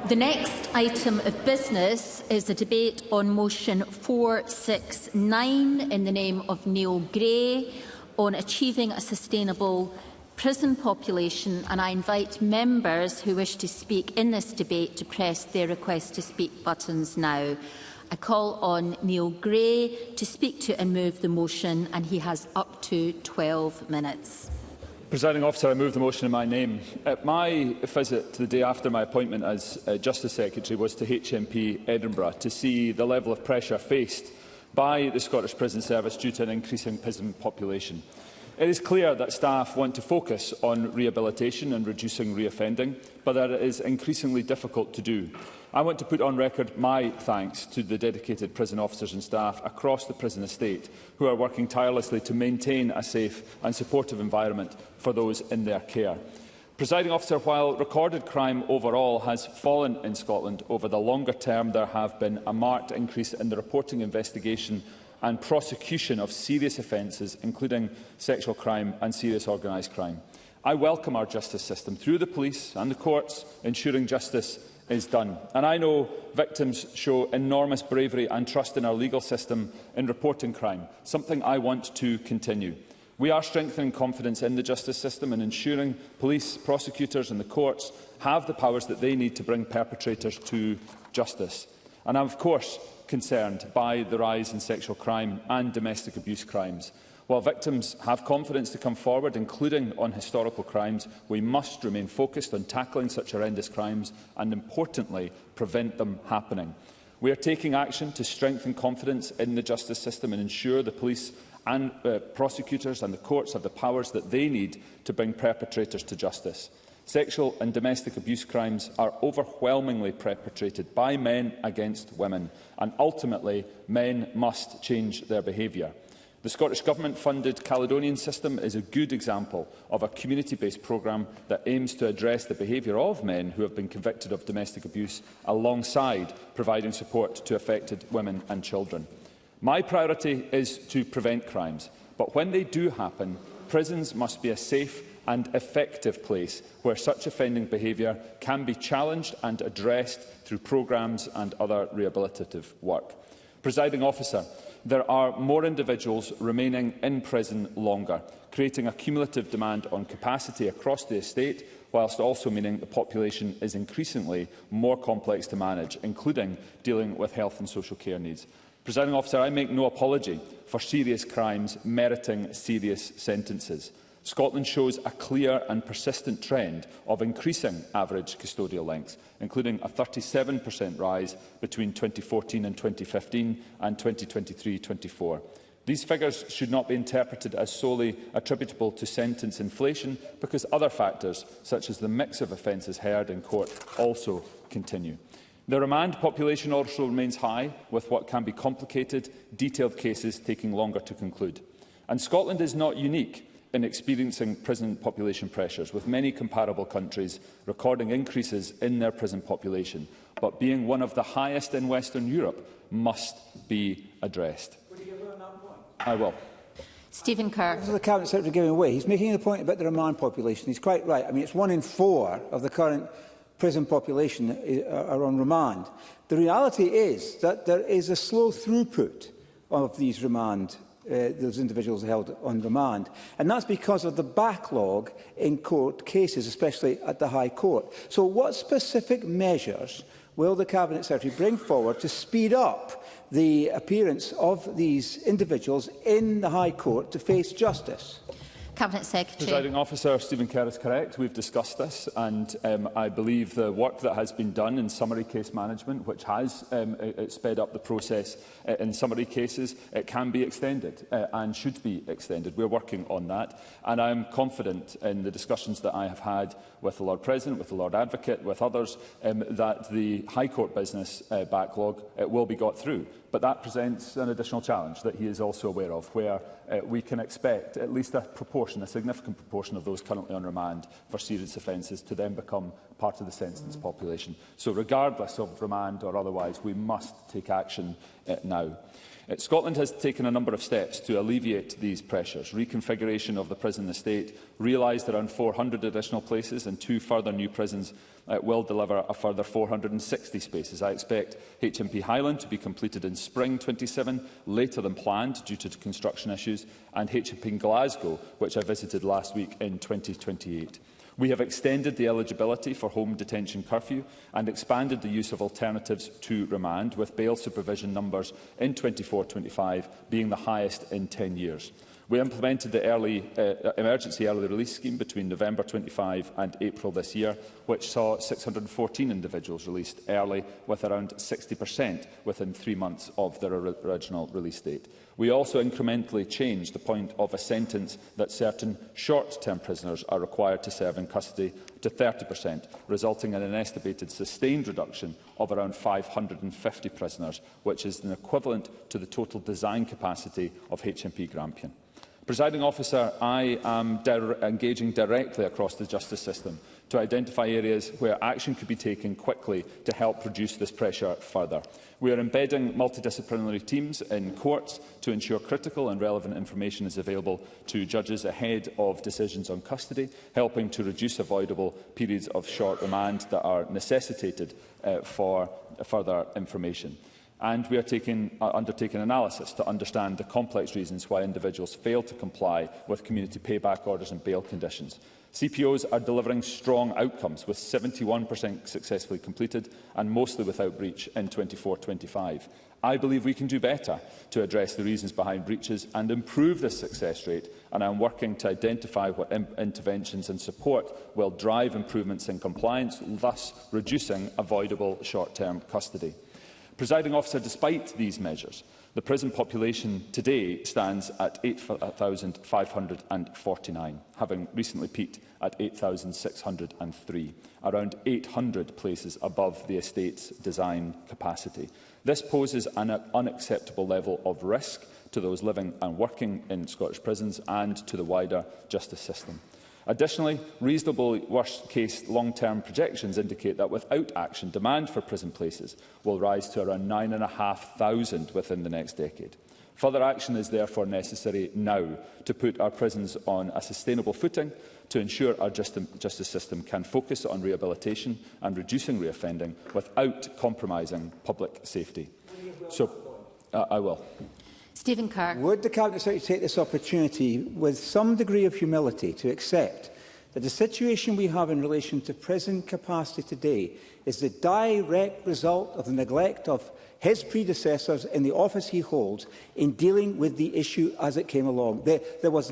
The next item of business is a debate on motion 469 in the name of Neil Gray on achieving a sustainable prison population, and I invite members who wish to speak in this debate to press their request to speak buttons now. I call on Neil Gray to speak to and move the motion, and he has up to 12 minutes. Presiding Officer, I move the motion in my name. My visit the day after my appointment as Justice Secretary was to HMP Edinburgh to see the level of pressure faced by the Scottish Prison Service due to an increasing prison population. It is clear that staff want to focus on rehabilitation and reducing reoffending, but that it is increasingly difficult to do. I want to put on record my thanks to the dedicated prison officers and staff across the prison estate who are working tirelessly to maintain a safe and supportive environment for those in their care. Presiding Officer, while recorded crime overall has fallen in Scotland over the longer term, there have been a marked increase in the reporting, investigation and prosecution of serious offences, including sexual crime and serious organised crime. I welcome our justice system, through the police and the courts, ensuring justice is done. And I know victims show enormous bravery and trust in our legal system in reporting crime, something I want to continue. We are strengthening confidence in the justice system and ensuring police, prosecutors and the courts have the powers that they need to bring perpetrators to justice. And I am, of course, concerned by the rise in sexual crime and domestic abuse crimes. While victims have confidence to come forward, including on historical crimes, we must remain focused on tackling such horrendous crimes and, importantly, prevent them happening. We are taking action to strengthen confidence in the justice system and ensure the police and prosecutors and the courts have the powers that they need to bring perpetrators to justice. Sexual and domestic abuse crimes are overwhelmingly perpetrated by men against women, and ultimately men must change their behaviour. The Scottish Government-funded Caledonian System is a good example of a community-based programme that aims to address the behaviour of men who have been convicted of domestic abuse, alongside providing support to affected women and children. My priority is to prevent crimes, but when they do happen, prisons must be a safe and effective place where such offending behaviour can be challenged and addressed through programmes and other rehabilitative work. Presiding Officer, there are more individuals remaining in prison longer, creating a cumulative demand on capacity across the estate, whilst also meaning the population is increasingly more complex to manage, including dealing with health and social care needs. Presiding Officer, I make no apology for serious crimes meriting serious sentences. Scotland shows a clear and persistent trend of increasing average custodial lengths, including a 37% rise between 2014 and 2015 and 2023-24. These figures should not be interpreted as solely attributable to sentence inflation, because other factors, such as the mix of offences heard in court, also continue. The remand population also remains high, with what can be complicated, detailed cases taking longer to conclude. And Scotland is not unique in experiencing prison population pressures, with many comparable countries recording increases in their prison population, but being one of the highest in Western Europe must be addressed. I will. Stephen Kerr. This is the Cabinet Secretary giving away. He's making a point about the remand population. He's quite right. I mean, it's 1 in 4 of the current prison population are on remand. The reality is that there is a slow throughput of these those individuals held on remand. And that's because of the backlog in court cases, especially at the High Court. So what specific measures will the Cabinet Secretary bring forward to speed up the appearance of these individuals in the High Court to face justice? Cabinet Secretary. Presiding Officer, Stephen Kerr is correct. We've discussed this, and I believe the work that has been done in summary case management, which has sped up the process in summary cases, it can be extended and should be extended. We're working on that, and I am confident in the discussions that I have had with the Lord President, with the Lord Advocate, with others, that the High Court business backlog will be got through. But that presents an additional challenge that he is also aware of, where we can expect at least a significant proportion of those currently on remand for serious offences to then become part of the sentenced population. So regardless of remand or otherwise, we must take action now. Scotland has taken a number of steps to alleviate these pressures. Reconfiguration of the prison estate realised around 400 additional places, and 2 further new prisons will deliver a further 460 spaces. I expect HMP Highland to be completed in spring 27, later than planned due to construction issues, and HMP Glasgow, which I visited last week, in 2028. We have extended the eligibility for home detention curfew and expanded the use of alternatives to remand, with bail supervision numbers in 24-25 being the highest in 10 years. We implemented the emergency early release scheme between November 25 and April this year, which saw 614 individuals released early, with around 60% within 3 months of their original release date. We also incrementally changed the point of a sentence that certain short-term prisoners are required to serve in custody to 30%, resulting in an estimated sustained reduction of around 550 prisoners, which is an equivalent to the total design capacity of HMP Grampian. Presiding Officer, I am engaging directly across the justice system to identify areas where action could be taken quickly to help reduce this pressure further. We are embedding multidisciplinary teams in courts to ensure critical and relevant information is available to judges ahead of decisions on custody, helping to reduce avoidable periods of short remand that are necessitated for further information. And we are undertaking analysis to understand the complex reasons why individuals fail to comply with community payback orders and bail conditions. CPOs are delivering strong outcomes, with 71% successfully completed and mostly without breach in 24-25. I believe we can do better to address the reasons behind breaches and improve this success rate, and I am working to identify what interventions and support will drive improvements in compliance, thus reducing avoidable short-term custody. Presiding Officer, despite these measures, the prison population today stands at 8,549, having recently peaked at 8,603, around 800 places above the estate's design capacity. This poses an unacceptable level of risk to those living and working in Scottish prisons and to the wider justice system. Additionally, reasonably worst-case long-term projections indicate that without action, demand for prison places will rise to around 9,500 within the next decade. Further action is therefore necessary now to put our prisons on a sustainable footing to ensure our justice system can focus on rehabilitation and reducing reoffending without compromising public safety. I will. Stephen Kerr. Would the Cabinet Secretary take this opportunity with some degree of humility to accept that the situation we have in relation to prison capacity today is the direct result of the neglect of his predecessors in the office he holds in dealing with the issue as it came along? There was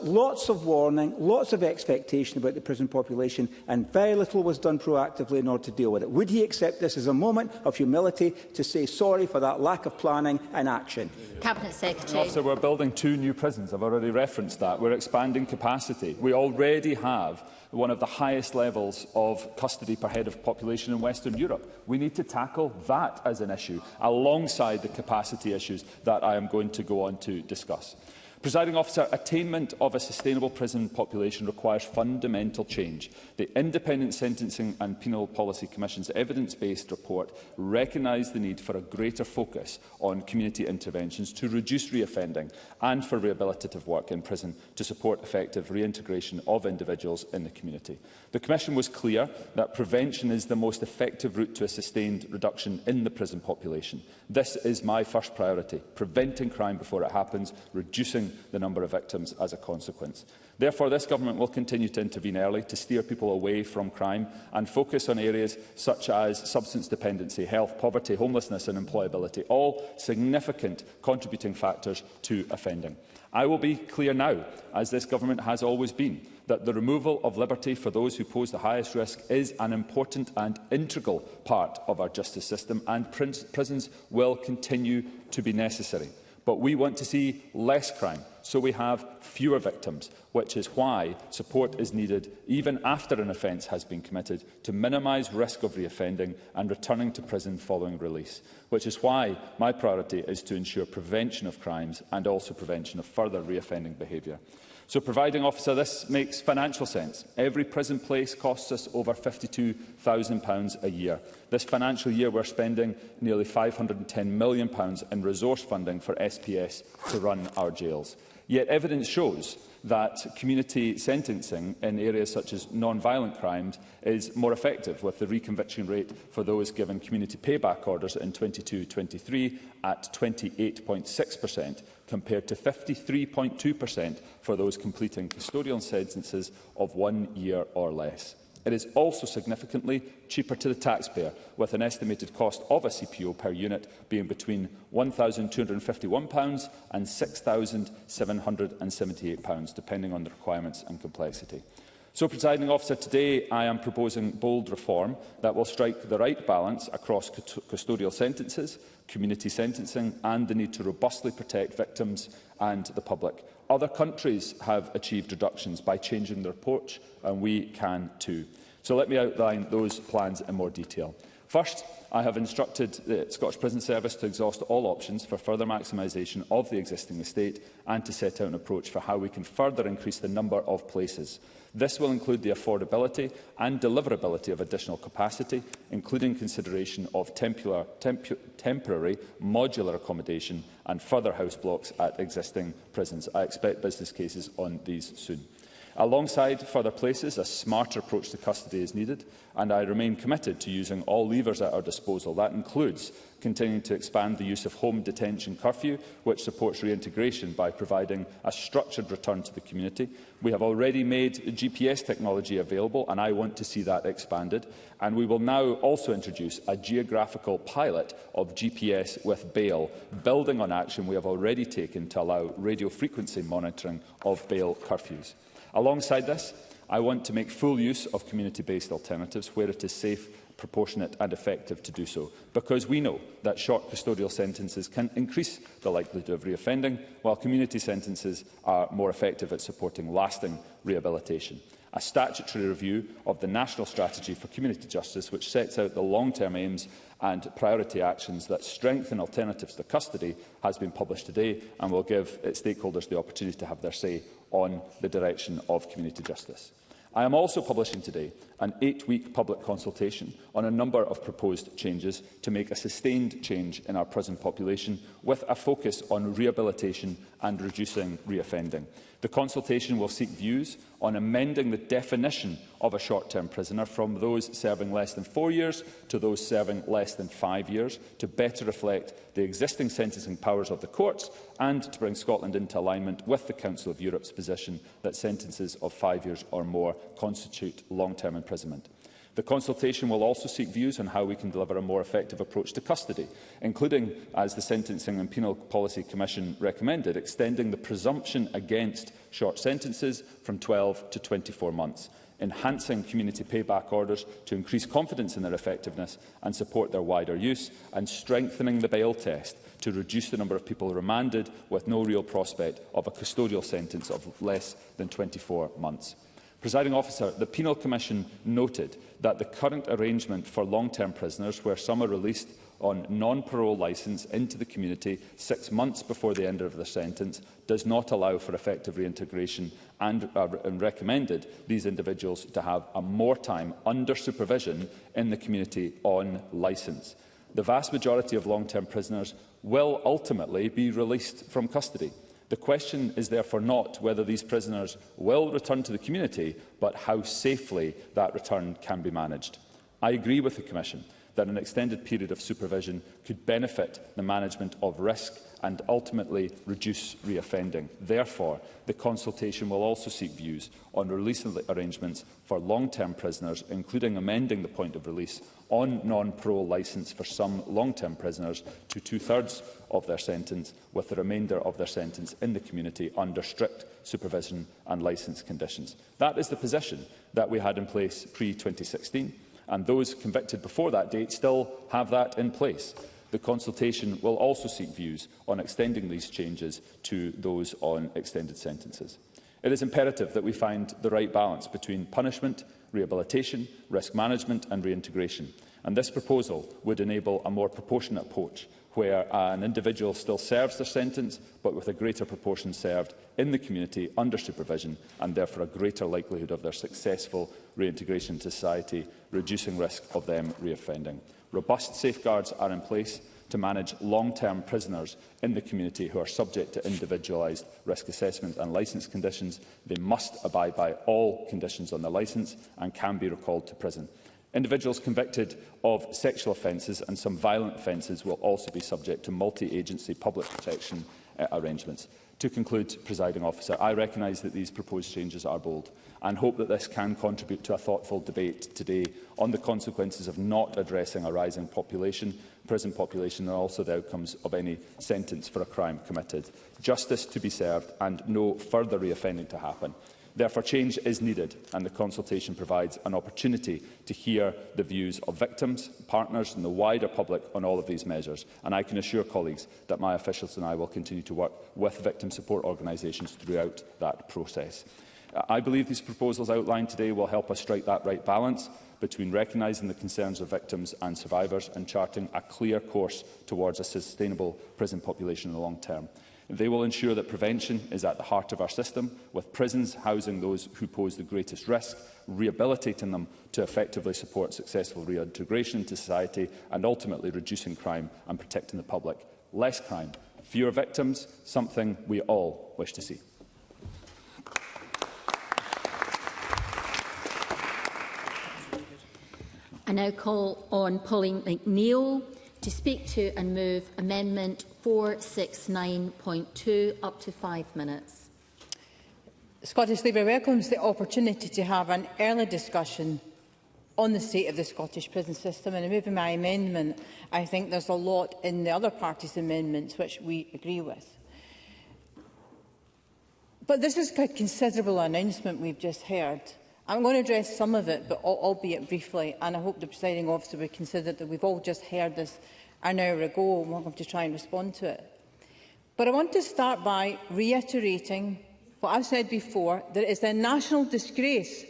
lots of warning, lots of expectation about the prison population, and very little was done proactively in order to deal with it. Would he accept this as a moment of humility to say sorry for that lack of planning and action? Cabinet Secretary. Officer, we're building 2 new prisons. I've already referenced that. We're expanding capacity. We already have one of the highest levels of custody per head of population in Western Europe. We need to tackle that as an issue, alongside the capacity issues that I am going to go on to discuss. Presiding Officer, attainment of a sustainable prison population requires fundamental change. The Independent Sentencing and Penal Policy Commission's evidence-based report recognised the need for a greater focus on community interventions to reduce reoffending and for rehabilitative work in prison to support effective reintegration of individuals in the community. The Commission was clear that prevention is the most effective route to a sustained reduction in the prison population. This is my first priority: preventing crime before it happens, reducing the number of victims as a consequence. Therefore, this Government will continue to intervene early to steer people away from crime and focus on areas such as substance dependency, health, poverty, homelessness and employability, all significant contributing factors to offending. I will be clear now, as this Government has always been, that the removal of liberty for those who pose the highest risk is an important and integral part of our justice system, and prisons will continue to be necessary. But we want to see less crime, so we have fewer victims, which is why support is needed even after an offence has been committed to minimise risk of reoffending and returning to prison following release, which is why my priority is to ensure prevention of crimes and also prevention of further reoffending behaviour. So, Providing Officer, this makes financial sense. Every prison place costs us over £52,000 a year. This financial year, we're spending nearly £510 million in resource funding for SPS to run our jails. Yet evidence shows that community sentencing in areas such as non-violent crimes is more effective, with the reconviction rate for those given community payback orders in 22-23 at 28.6%, compared to 53.2% for those completing custodial sentences of 1 year or less. It is also significantly cheaper to the taxpayer, with an estimated cost of a CPO per unit being between £1,251 and £6,778, depending on the requirements and complexity. So, Presiding Officer, today I am proposing bold reform that will strike the right balance across custodial sentences, community sentencing and the need to robustly protect victims and the public. Other countries have achieved reductions by changing their approach, and we can too. So let me outline those plans in more detail. First, I have instructed the Scottish Prison Service to exhaust all options for further maximisation of the existing estate and to set out an approach for how we can further increase the number of places. This will include the affordability and deliverability of additional capacity, including consideration of temporary modular accommodation and further house blocks at existing prisons. I expect business cases on these soon. Alongside further places, a smarter approach to custody is needed, and I remain committed to using all levers at our disposal. That includes continuing to expand the use of home detention curfew, which supports reintegration by providing a structured return to the community. We have already made GPS technology available, and I want to see that expanded. And we will now also introduce a geographical pilot of GPS with bail, building on action we have already taken to allow radio frequency monitoring of bail curfews. Alongside this, I want to make full use of community-based alternatives where it is safe, proportionate and effective to do so, because we know that short custodial sentences can increase the likelihood of reoffending, while community sentences are more effective at supporting lasting rehabilitation. A statutory review of the National Strategy for Community Justice, which sets out the long-term aims and priority actions that strengthen alternatives to custody, has been published today and will give its stakeholders the opportunity to have their say on the direction of community justice. I am also publishing today an 8-week public consultation on a number of proposed changes to make a sustained change in our prison population, with a focus on rehabilitation and reducing reoffending. The consultation will seek views on amending the definition of a short-term prisoner from those serving less than 4 years to those serving less than 5 years, to better reflect the existing sentencing powers of the courts and to bring Scotland into alignment with the Council of Europe's position that sentences of 5 years or more constitute long-term imprisonment. The consultation will also seek views on how we can deliver a more effective approach to custody, including, as the Sentencing and Penal Policy Commission recommended, extending the presumption against short sentences from 12 to 24 months, enhancing community payback orders to increase confidence in their effectiveness and support their wider use, and strengthening the bail test to reduce the number of people remanded with no real prospect of a custodial sentence of less than 24 months. Presiding Officer, the Penal Commission noted that the current arrangement for long-term prisoners, where some are released on non-parole licence into the community 6 months before the end of their sentence, does not allow for effective reintegration, and recommended these individuals to have more time under supervision in the community on licence. The vast majority of long-term prisoners will ultimately be released from custody. The question is therefore not whether these prisoners will return to the community, but how safely that return can be managed. I agree with the Commission that an extended period of supervision could benefit the management of risk and ultimately reduce reoffending. Therefore, the consultation will also seek views on release arrangements for long-term prisoners, including amending the point of release on non-parole licence for some long-term prisoners to 2/3 of their sentence, with the remainder of their sentence in the community under strict supervision and licence conditions. That is the position that we had in place pre-2016, and those convicted before that date still have that in place. The consultation will also seek views on extending these changes to those on extended sentences. It is imperative that we find the right balance between punishment, rehabilitation, risk management and reintegration. And this proposal would enable a more proportionate approach, where an individual still serves their sentence, but with a greater proportion served in the community under supervision, and therefore a greater likelihood of their successful reintegration into society, reducing risk of them reoffending. Robust safeguards are in place to manage long-term prisoners in the community who are subject to individualised risk assessment and licence conditions. They must abide by all conditions on their licence and can be recalled to prison. Individuals convicted of sexual offences and some violent offences will also be subject to multi-agency public protection arrangements. To conclude, Presiding Officer, I recognise that these proposed changes are bold and hope that this can contribute to a thoughtful debate today on the consequences of not addressing a rising prison population, and also the outcomes of any sentence for a crime committed. Justice to be served and no further reoffending to happen. Therefore, change is needed, and the consultation provides an opportunity to hear the views of victims, partners and the wider public on all of these measures. And I can assure colleagues that my officials and I will continue to work with victim support organisations throughout that process. I believe these proposals outlined today will help us strike that right balance between recognising the concerns of victims and survivors and charting a clear course towards a sustainable prison population in the long term. They will ensure that prevention is at the heart of our system, with prisons housing those who pose the greatest risk, rehabilitating them to effectively support successful reintegration into society, and ultimately reducing crime and protecting the public. Less crime, fewer victims, something we all wish to see. I now call on Pauline McNeill to speak to and move Amendment 469.2 up to 5 minutes. Scottish Labour welcomes the opportunity to have an early discussion on the state of the Scottish prison system, and in moving my amendment, I think there's a lot in the other parties' amendments which we agree with. But this is a considerable announcement we've just heard. I'm going to address some of it, but albeit briefly, and I hope the presiding officer would consider that we've all just heard this an hour ago and we're going to try and respond to it. But I want to start by reiterating what I've said before, that it is a national disgrace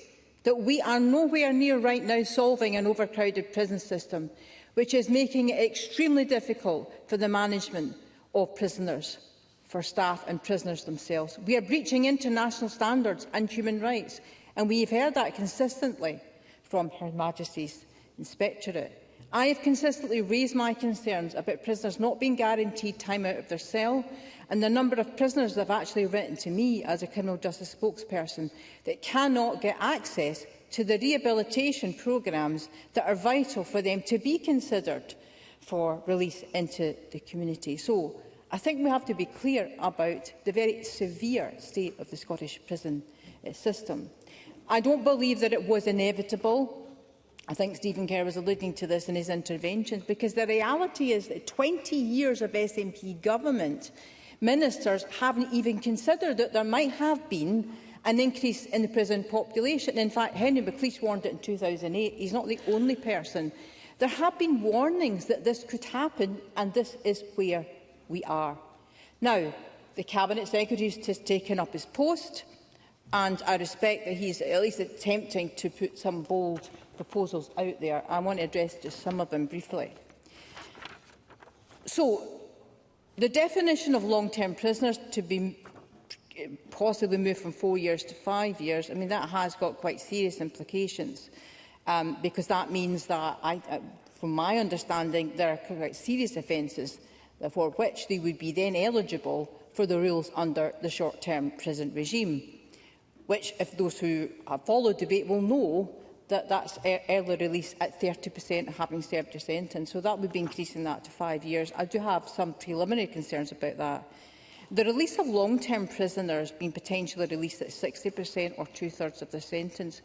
that we are nowhere near right now solving an overcrowded prison system, which is making it extremely difficult for the management of prisoners, for staff and prisoners themselves. We are breaching international standards and human rights, and we have heard that consistently from Her Majesty's Inspectorate. I have consistently raised my concerns about prisoners not being guaranteed time out of their cell, and the number of prisoners that have actually written to me as a criminal justice spokesperson that cannot get access to the rehabilitation programmes that are vital for them to be considered for release into the community. So I think we have to be clear about the very severe state of the Scottish prison system. I don't believe that it was inevitable. I think Stephen Kerr was alluding to this in his interventions, because the reality is that 20 years of SNP government, ministers haven't even considered that there might have been an increase in the prison population. In fact, Henry McLeish warned it in 2008. He's not the only person. There have been warnings that this could happen, and this is where we are. Now, the Cabinet Secretary has taken up his post, and I respect that he's at least attempting to put some bold proposals out there. I want to address just some of them briefly. So, the definition of long-term prisoners to be possibly moved from 4 years to 5 years, I mean, that has got quite serious implications, because that means that, from my understanding, there are quite serious offences for which they would be then eligible for the rules under the short-term prison regime, which, if those who have followed debate will know, that's early release at 30% having served your sentence. So that would be increasing that to 5 years. I do have some preliminary concerns about that. The release of long-term prisoners being potentially released at 60% or two-thirds of their sentence.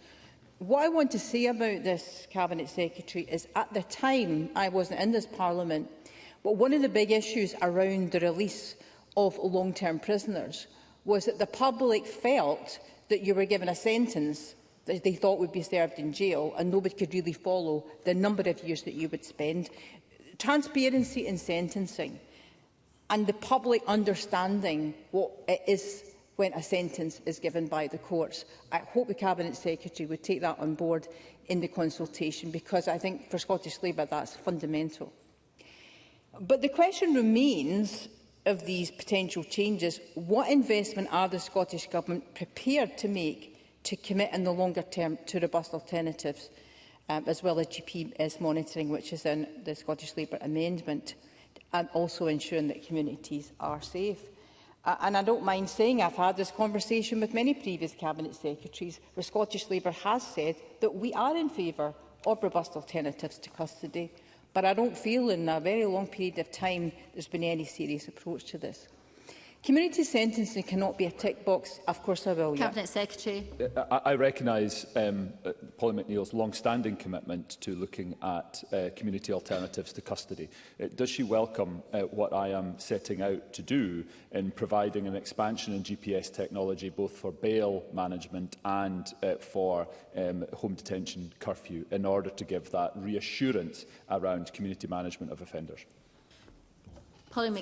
What I want to say about this, Cabinet Secretary, is at the time I wasn't in this Parliament, but one of the big issues around the release of long-term prisoners was that the public felt that you were given a sentence that they thought would be served in jail, and nobody could really follow the number of years that you would spend. Transparency in sentencing and the public understanding what it is when a sentence is given by the courts. I hope the Cabinet Secretary would take that on board in the consultation, because I think for Scottish Labour that's fundamental. But the question remains of these potential changes: what investment are the Scottish Government prepared to make to commit in the longer term to robust alternatives, as well as GPS monitoring, which is in the Scottish Labour amendment, and also ensuring that communities are safe? And I don't mind saying I've had this conversation with many previous Cabinet Secretaries, where Scottish Labour has said that we are in favour of robust alternatives to custody, but I don't feel in a very long period of time there's been any serious approach to this. Community sentencing cannot be a tick box. Of course I will. Cabinet Secretary. I recognise Polly McNeill's long-standing commitment to looking at community alternatives to custody. Does she welcome what I am setting out to do in providing an expansion in GPS technology, both for bail management and for home detention curfew, in order to give that reassurance around community management of offenders?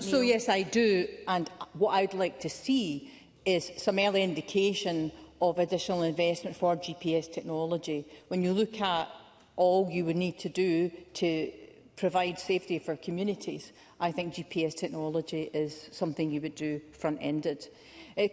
So yes, I do, and what I'd like to see is some early indication of additional investment for GPS technology. When you look at all you would need to do to provide safety for communities, I think GPS technology is something you would do front-ended.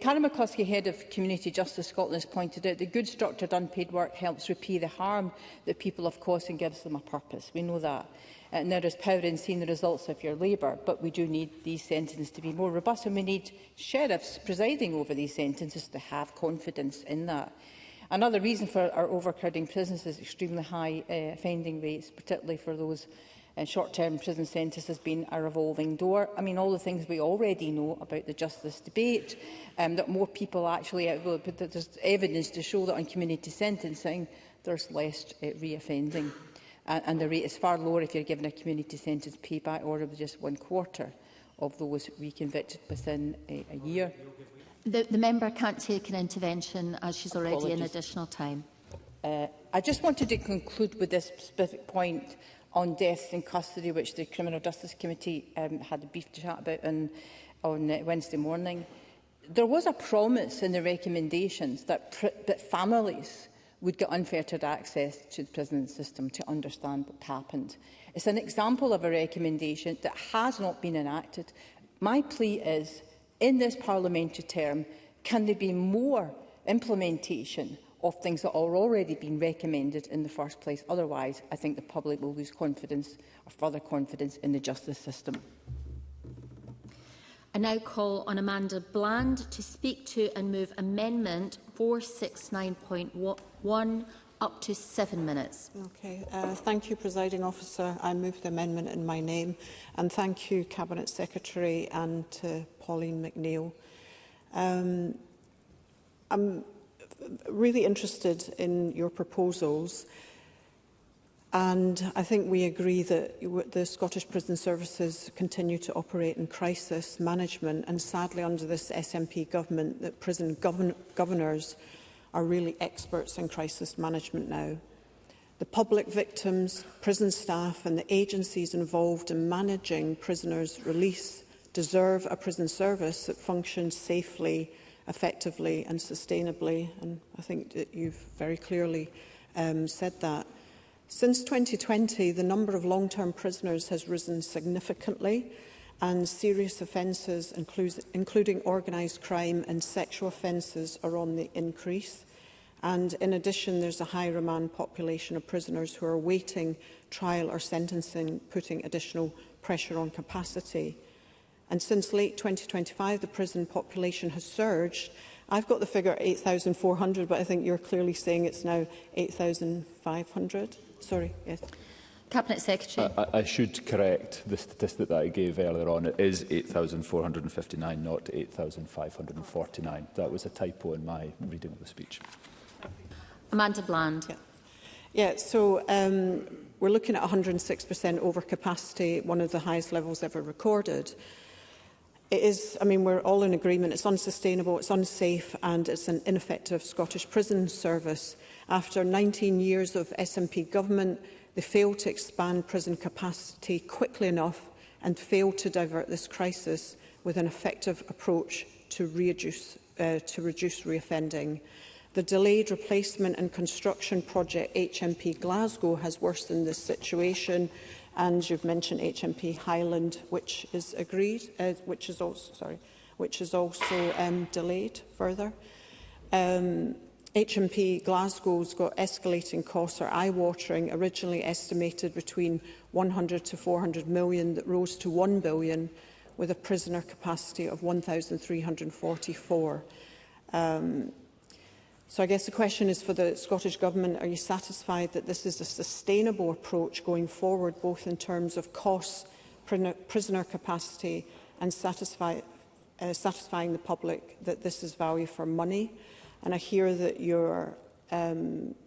Karen McCluskey, Head of Community Justice Scotland, has pointed out that good structured unpaid work helps repair the harm that people have caused and gives them a purpose. We know that. Now, there is power in seeing the results of your labour, but we do need these sentences to be more robust, and we need sheriffs presiding over these sentences to have confidence in that. Another reason for our overcrowding prisons is extremely high offending rates, particularly for those short-term prison sentences being a revolving door. I mean, all the things we already know about the justice debate, that more people actually, but there's evidence to show that on community sentencing there's less reoffending. And the rate is far lower if you're given a community sentence payback order with just 1/4 of those reconvicted within a year. The member can't take an intervention as she's already in additional time. I just wanted to conclude with this specific point on deaths in custody, which the Criminal Justice Committee had a brief chat about on Wednesday morning. There was a promise in the recommendations that families would get unfettered access to the prison system to understand what happened. It's an example of a recommendation that has not been enacted. My plea is, in this parliamentary term, can there be more implementation of things that are already being recommended in the first place? Otherwise, I think the public will lose confidence or further confidence in the justice system. I now call on Amanda Bland to speak to and move Amendment 469.1 up to 7 minutes. Okay. Thank you, Presiding Officer. I move the amendment in my name, and thank you, Cabinet Secretary, and to Pauline McNeill. I'm really interested in your proposals, and I think we agree that the Scottish Prison Services continue to operate in crisis management, and sadly under this SNP government that prison governors are really experts in crisis management now. The public victims, prison staff and the agencies involved in managing prisoners' release deserve a prison service that functions safely, effectively and sustainably, and I think that you've very clearly said that. Since 2020, the number of long-term prisoners has risen significantly, and serious offences, including organised crime and sexual offences, are on the increase. And in addition, there's a high remand population of prisoners who are awaiting trial or sentencing, putting additional pressure on capacity. And since late 2025, the prison population has surged. I've got the figure 8,400, but I think you're clearly saying it's now 8,500. Sorry, yes. Cabinet Secretary. I should correct the statistic that I gave earlier on. It is 8,459, not 8,549. That was a typo in my reading of the speech. Amanda Bland. So we're looking at 106% overcapacity, one of the highest levels ever recorded. It is, I mean, we're all in agreement, it's unsustainable, it's unsafe and it's an ineffective Scottish prison service. After 19 years of SNP government, they failed to expand prison capacity quickly enough and failed to divert this crisis with an effective approach to reduce reoffending. The delayed replacement and construction project HMP Glasgow has worsened this situation, and you've mentioned HMP Highland, which is which is also delayed further. HMP Glasgow's got escalating costs are eye-watering, originally estimated between 100 to 400 million that rose to 1 billion, with a prisoner capacity of 1,344. So I guess the question is for the Scottish Government, are you satisfied that this is a sustainable approach going forward, both in terms of costs, prisoner capacity and satisfying the public that this is value for money? And I hear that you're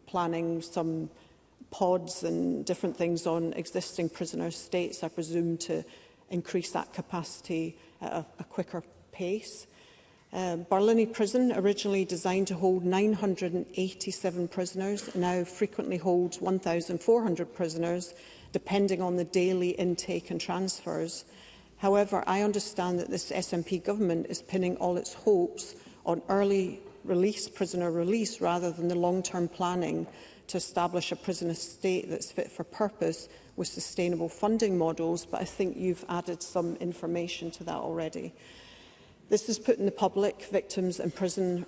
planning some pods and different things on existing prisoner estates, I presume, to increase that capacity at a quicker pace. Barlinnie Prison, originally designed to hold 987 prisoners, now frequently holds 1,400 prisoners, depending on the daily intake and transfers. However, I understand that this SNP government is pinning all its hopes on early release, prisoner release, rather than the long-term planning to establish a prison estate that's fit for purpose with sustainable funding models, but I think you've added some information to that already. This is putting the public, victims and prison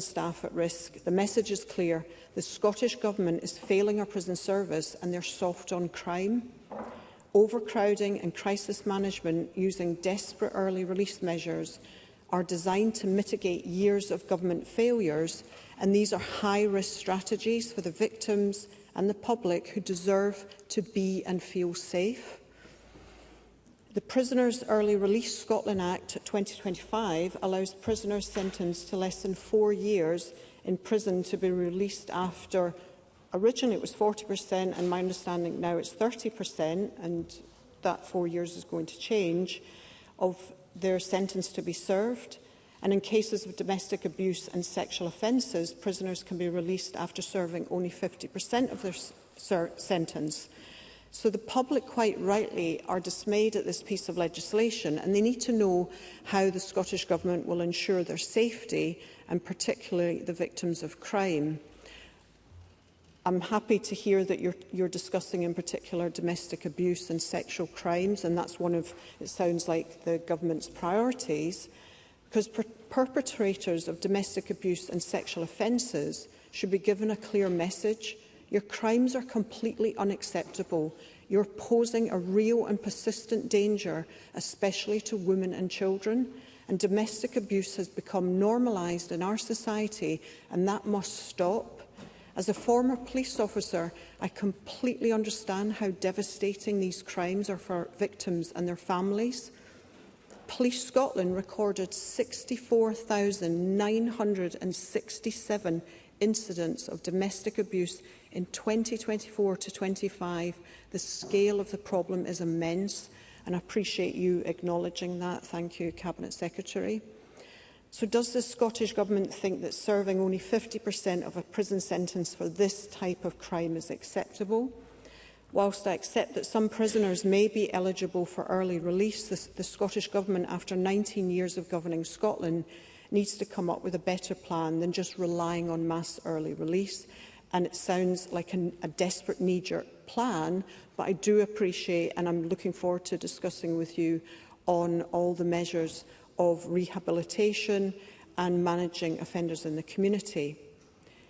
staff at risk. The message is clear. The Scottish Government is failing our prison service and they're soft on crime. Overcrowding and crisis management using desperate early release measures are designed to mitigate years of government failures, and these are high-risk strategies for the victims and the public who deserve to be and feel safe. The Prisoners Early Release Scotland Act 2025 allows prisoners sentenced to less than 4 years in prison to be released after, originally it was 40%, and my understanding now it's 30%, and that 4 years is going to change, of their sentence to be served. And in cases of domestic abuse and sexual offences, prisoners can be released after serving only 50% of their sentence. So the public, quite rightly, are dismayed at this piece of legislation, and they need to know how the Scottish Government will ensure their safety, and particularly the victims of crime. I'm happy to hear that you're discussing in particular domestic abuse and sexual crimes, and that's one of, it sounds like, the government's priorities, because perpetrators of domestic abuse and sexual offences should be given a clear message. Your crimes are completely unacceptable. You're posing a real and persistent danger, especially to women and children, and domestic abuse has become normalised in our society, and that must stop. As a former police officer, I completely understand how devastating these crimes are for victims and their families. Police Scotland recorded 64,967 incidents of domestic abuse in 2024 to 25. The scale of the problem is immense, and I appreciate you acknowledging that. Thank you, Cabinet Secretary. So does the Scottish Government think that serving only 50% of a prison sentence for this type of crime is acceptable? Whilst I accept that some prisoners may be eligible for early release, the Scottish Government, after 19 years of governing Scotland, needs to come up with a better plan than just relying on mass early release. And it sounds like a desperate knee-jerk plan, but I do appreciate, and I'm looking forward to discussing with you on all the measures of rehabilitation and managing offenders in the community.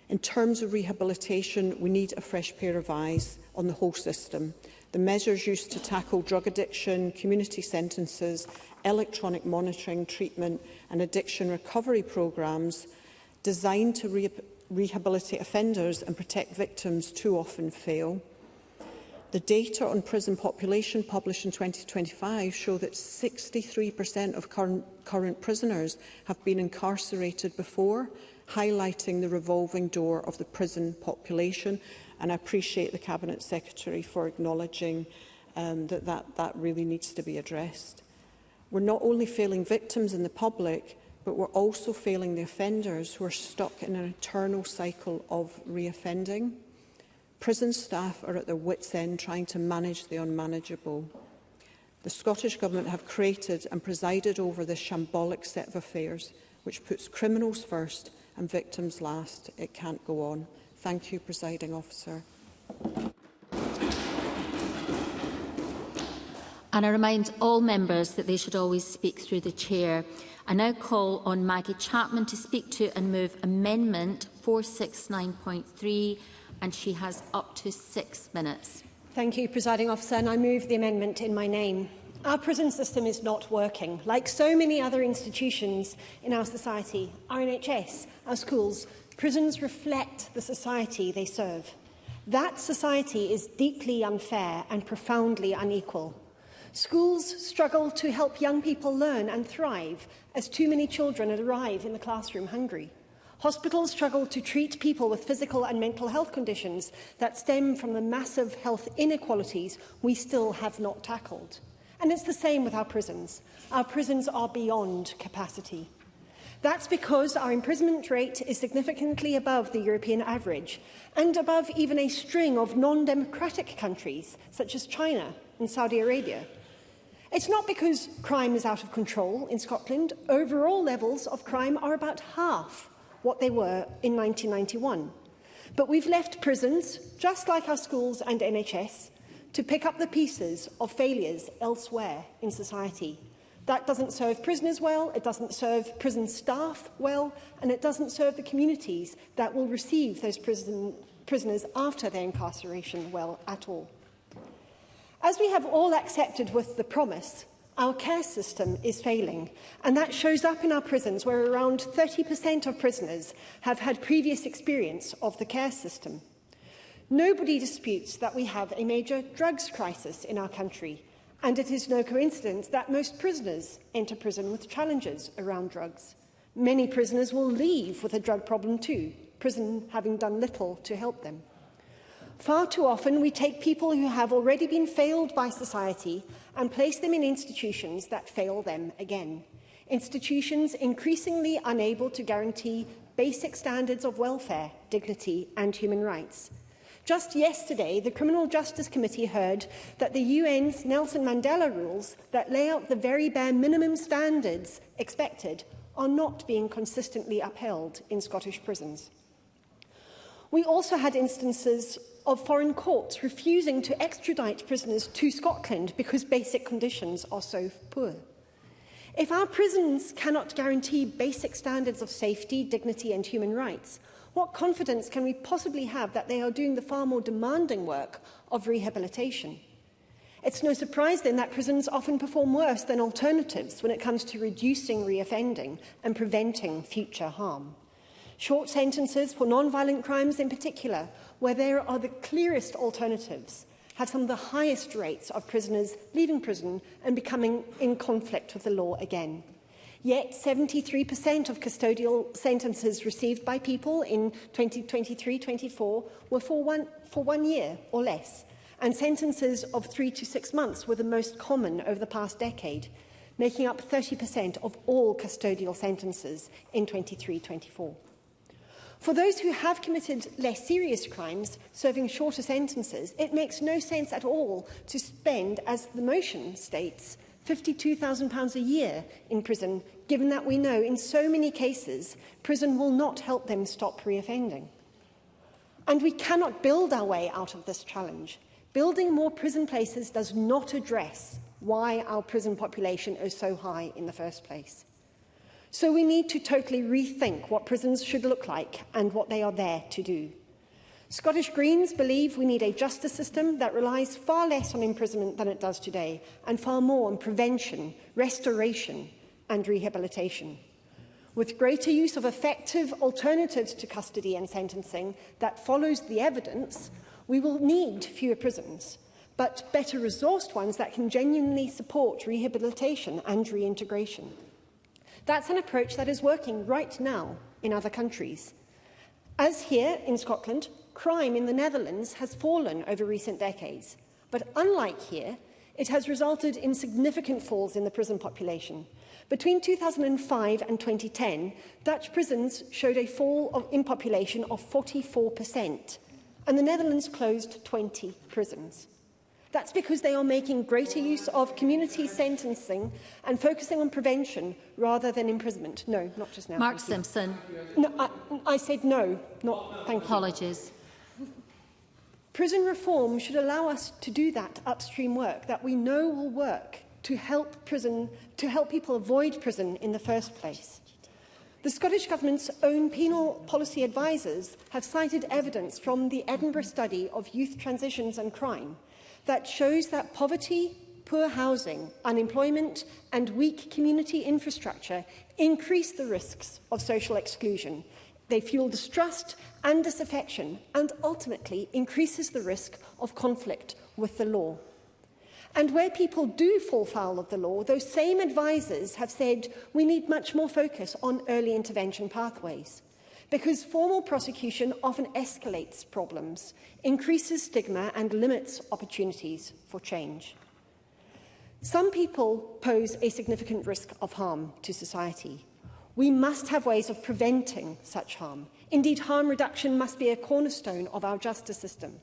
In terms of rehabilitation, we need a fresh pair of eyes on the whole system. The measures used to tackle drug addiction, community sentences, electronic monitoring, treatment and addiction recovery programmes designed to rehabilitate offenders and protect victims too often fail. The data on prison population published in 2025 show that 63% of current prisoners have been incarcerated before, highlighting the revolving door of the prison population. And I appreciate the Cabinet Secretary for acknowledging that really needs to be addressed. We're not only failing victims and the public, but we're also failing the offenders who are stuck in an eternal cycle of reoffending. Prison staff are at their wits' end trying to manage the unmanageable. The Scottish Government have created and presided over this shambolic set of affairs, which puts criminals first and victims last. It can't go on. Thank you, Presiding Officer. And I remind all members that they should always speak through the chair. I now call on Maggie Chapman to speak to and move Amendment 469.3, and she has up to 6 minutes. Thank you, Presiding Officer, and I move the amendment in my name. Our prison system is not working. Like so many other institutions in our society, our NHS, our schools, prisons reflect the society they serve. That society is deeply unfair and profoundly unequal. Schools struggle to help young people learn and thrive as too many children arrive in the classroom hungry. Hospitals struggle to treat people with physical and mental health conditions that stem from the massive health inequalities we still have not tackled. And it's the same with our prisons. Our prisons are beyond capacity. That's because our imprisonment rate is significantly above the European average and above even a string of non-democratic countries such as China and Saudi Arabia. It's not because crime is out of control in Scotland. Overall levels of crime are about half what they were in 1991. But we've left prisons, just like our schools and NHS, to pick up the pieces of failures elsewhere in society. That doesn't serve prisoners well, it doesn't serve prison staff well, and it doesn't serve the communities that will receive those prisoners after their incarceration well at all. As we have all accepted with the promise, our care system is failing, and that shows up in our prisons, where around 30% of prisoners have had previous experience of the care system. Nobody disputes that we have a major drugs crisis in our country, and it is no coincidence that most prisoners enter prison with challenges around drugs. Many prisoners will leave with a drug problem too, prison having done little to help them. Far too often, we take people who have already been failed by society and place them in institutions that fail them again. Institutions increasingly unable to guarantee basic standards of welfare, dignity and human rights. Just yesterday, the Criminal Justice Committee heard that the UN's Nelson Mandela rules that lay out the very bare minimum standards expected are not being consistently upheld in Scottish prisons. We also had instances of foreign courts refusing to extradite prisoners to Scotland because basic conditions are so poor. If our prisons cannot guarantee basic standards of safety, dignity and human rights, what confidence can we possibly have that they are doing the far more demanding work of rehabilitation? It's no surprise then that prisons often perform worse than alternatives when it comes to reducing reoffending and preventing future harm. Short sentences for non-violent crimes in particular, where there are the clearest alternatives, have some of the highest rates of prisoners leaving prison and becoming in conflict with the law again. Yet 73% of custodial sentences received by people in 2023-24 were for one year or less, and sentences of 3 to 6 months were the most common over the past decade, making up 30% of all custodial sentences in 23-24. For those who have committed less serious crimes, serving shorter sentences, it makes no sense at all to spend, as the motion states, £52,000 a year in prison, given that we know in so many cases prison will not help them stop reoffending. And we cannot build our way out of this challenge. Building more prison places does not address why our prison population is so high in the first place. So we need to totally rethink what prisons should look like and what they are there to do. Scottish Greens believe we need a justice system that relies far less on imprisonment than it does today, and far more on prevention, restoration and rehabilitation. With greater use of effective alternatives to custody and sentencing that follows the evidence, we will need fewer prisons, but better resourced ones that can genuinely support rehabilitation and reintegration. That's an approach that is working right now in other countries. As here in Scotland, crime in the Netherlands has fallen over recent decades. But unlike here, it has resulted in significant falls in the prison population. Between 2005 and 2010, Dutch prisons showed a fall in population of 44%, and the Netherlands closed 20 prisons. That's because they are making greater use of community sentencing and focusing on prevention rather than imprisonment. No, not just now. Mark Simpson. No, I said no, not thank you. Apologies. Prison reform should allow us to do that upstream work that we know will work to help people avoid prison in the first place. The Scottish Government's own penal policy advisers have cited evidence from the Edinburgh study of youth transitions and crime that shows that poverty, poor housing, unemployment and weak community infrastructure increase the risks of social exclusion. They fuel distrust and disaffection and ultimately increases the risk of conflict with the law. And where people do fall foul of the law, those same advisers have said we need much more focus on early intervention pathways, because formal prosecution often escalates problems, increases stigma and limits opportunities for change. Some people pose a significant risk of harm to society. We must have ways of preventing such harm. Indeed, harm reduction must be a cornerstone of our justice system.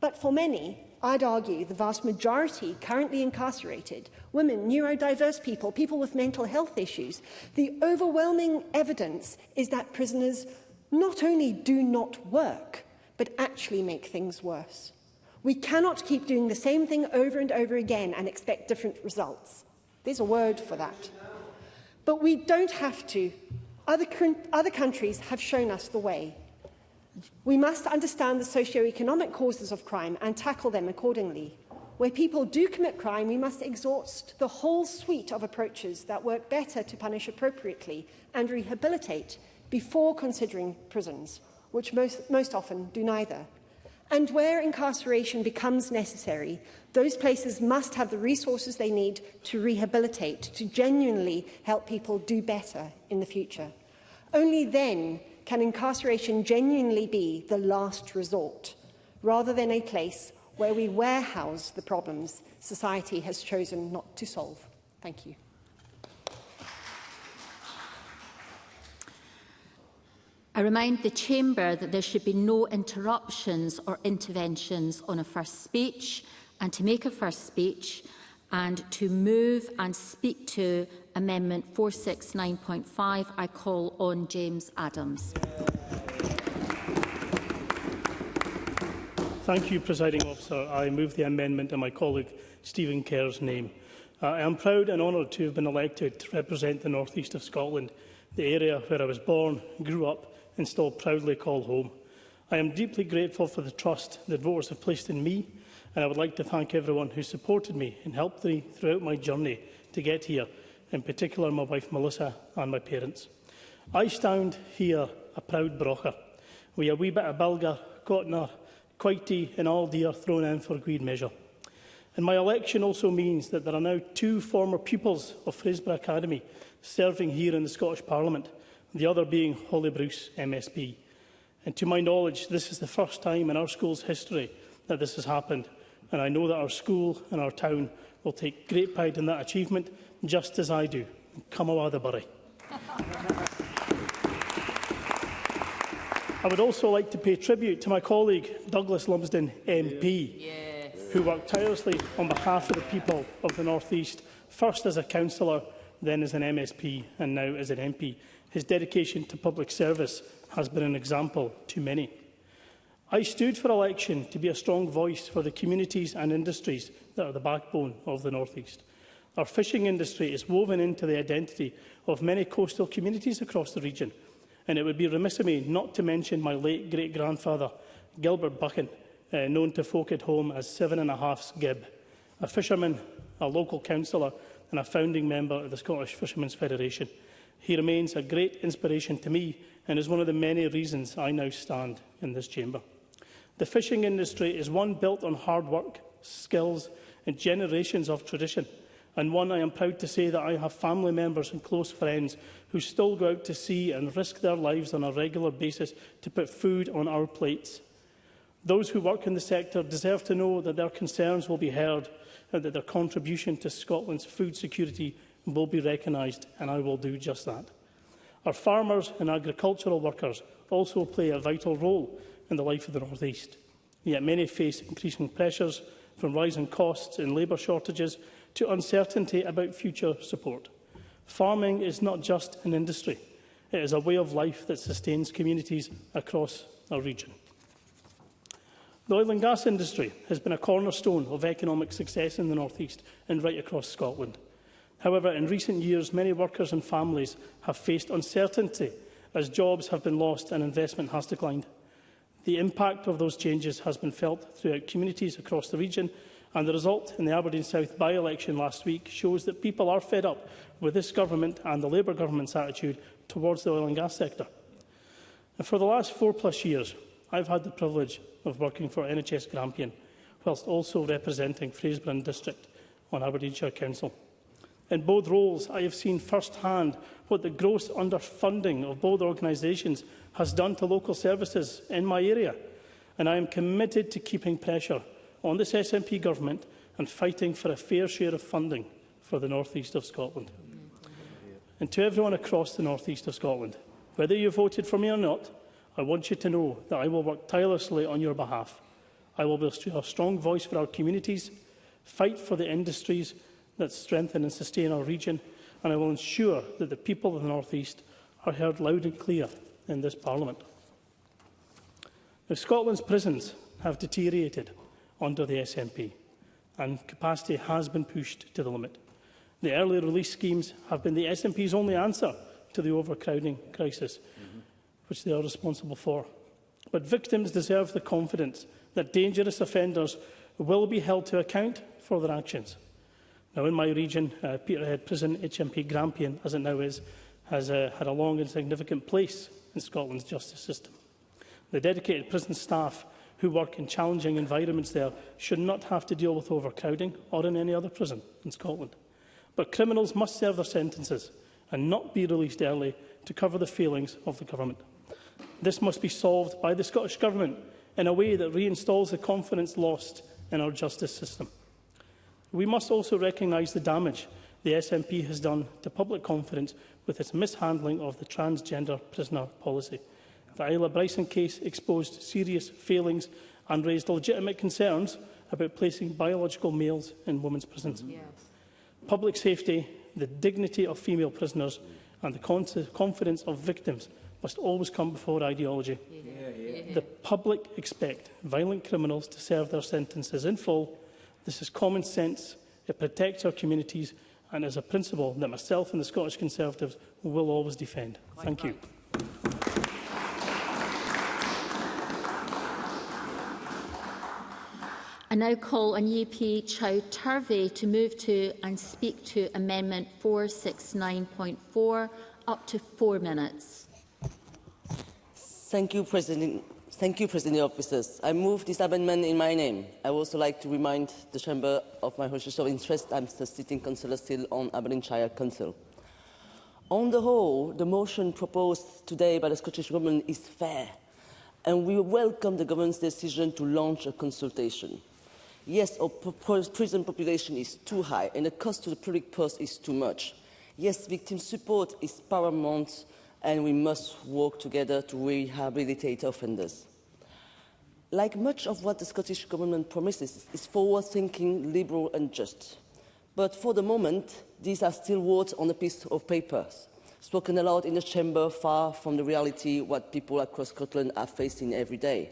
But for many, I'd argue the vast majority currently incarcerated, women, neurodiverse people, people with mental health issues, the overwhelming evidence is that prisoners not only do not work, but actually make things worse. We cannot keep doing the same thing over and over again and expect different results. There's a word for that. But we don't have to. Other countries have shown us the way. We must understand the socio-economic causes of crime and tackle them accordingly. Where people do commit crime, we must exhaust the whole suite of approaches that work better to punish appropriately and rehabilitate before considering prisons, which most often do neither. And where incarceration becomes necessary, those places must have the resources they need to rehabilitate, to genuinely help people do better in the future. Only then can incarceration genuinely be the last resort, rather than a place where we warehouse the problems society has chosen not to solve. Thank you. I remind the Chamber that there should be no interruptions or interventions on a first speech, and to make a first speech and to move and speak to Amendment 469.5, I call on James Adams. Thank you, Presiding Officer. I move the amendment in my colleague Stephen Kerr's name. I am proud and honoured to have been elected to represent the North East of Scotland, the area where I was born, grew up and still proudly call home. I am deeply grateful for the trust that voters have placed in me, and I would like to thank everyone who supported me and helped me throughout my journey to get here, in particular my wife Melissa and my parents. I stand here a proud brocher, with a wee bit of Bilger, Cotner, Quitey and Aldeer thrown in for good measure. And my election also means that there are now 2 former pupils of Fraserburgh Academy serving here in the Scottish Parliament, the other being Holly Bruce, MSP. And to my knowledge, this is the first time in our school's history that this has happened, and I know that our school and our town will take great pride in that achievement, just as I do. Cummawa the Burry. I would also like to pay tribute to my colleague, Douglas Lumsden MP, who worked tirelessly on behalf of the people of the North East, first as a councillor, then as an MSP and now as an MP. His dedication to public service has been an example to many. I stood for election to be a strong voice for the communities and industries that are the backbone of the North East. Our fishing industry is woven into the identity of many coastal communities across the region, and it would be remiss of me not to mention my late great-grandfather, Gilbert Buchan, known to folk at home as 7.5's Gib, a fisherman, a local councillor and a founding member of the Scottish Fishermen's Federation. He remains a great inspiration to me and is one of the many reasons I now stand in this chamber. The fishing industry is one built on hard work, skills and generations of tradition, and one I am proud to say that I have family members and close friends who still go out to sea and risk their lives on a regular basis to put food on our plates. Those who work in the sector deserve to know that their concerns will be heard and that their contribution to Scotland's food security will be recognised, and I will do just that. Our farmers and agricultural workers also play a vital role in the life of the North East, yet many face increasing pressures from rising costs and labour shortages to uncertainty about future support. Farming is not just an industry. It is a way of life that sustains communities across our region. The oil and gas industry has been a cornerstone of economic success in the North East and right across Scotland. However, in recent years, many workers and families have faced uncertainty as jobs have been lost and investment has declined. The impact of those changes has been felt throughout communities across the region, and the result in the Aberdeen South by-election last week shows that people are fed up with this government and the Labour government's attitude towards the oil and gas sector. And for the last 4+ years, I've had the privilege of working for NHS Grampian, whilst also representing Fraserburgh District on Aberdeenshire Council. In both roles, I have seen first-hand what the gross underfunding of both organisations has done to local services in my area, and I am committed to keeping pressure on this SNP government and fighting for a fair share of funding for the North East of Scotland. And to everyone across the North East of Scotland, whether you voted for me or not, I want you to know that I will work tirelessly on your behalf. I will be a strong voice for our communities, fight for the industries that strengthen and sustain our region, and I will ensure that the people of the North East are heard loud and clear in this Parliament. Now, Scotland's prisons have deteriorated under the SNP, and capacity has been pushed to the limit. The early release schemes have been the SNP's only answer to the overcrowding crisis, which they are responsible for. But victims deserve the confidence that dangerous offenders will be held to account for their actions. Now, in my region, Peterhead Prison, HMP Grampian, as it now is, has had a long and significant place in Scotland's justice system. The dedicated prison staff who work in challenging environments there should not have to deal with overcrowding or in any other prison in Scotland. But criminals must serve their sentences and not be released early to cover the failings of the government. This must be solved by the Scottish Government in a way that reinstalls the confidence lost in our justice system. We must also recognise the damage the SNP has done to public confidence with its mishandling of the transgender prisoner policy. The Isla Bryson case exposed serious failings and raised legitimate concerns about placing biological males in women's prisons. Yes. Public safety, the dignity of female prisoners and the confidence of victims must always come before ideology. The public expect violent criminals to serve their sentences in full. This is common sense, it protects our communities, and is a principle that myself and the Scottish Conservatives will always defend. Thank you. I now call on UP Chow Turvey to move to and speak to Amendment 469.4, up to 4 minutes. Thank you, President. Thank you, President Officers. I move this amendment in my name. I would also like to remind the Chamber of my social interest. I'm the sitting councillor still on Aberdeenshire Council. On the whole, the motion proposed today by the Scottish Government is fair, and we welcome the Government's decision to launch a consultation. Yes, our prison population is too high, and the cost to the public purse is too much. Yes, victim support is paramount, and we must work together to rehabilitate offenders. Like much of what the Scottish Government promises, is forward-thinking, liberal and just. But for the moment, these are still words on a piece of paper, spoken aloud in the Chamber, far from the reality what people across Scotland are facing every day.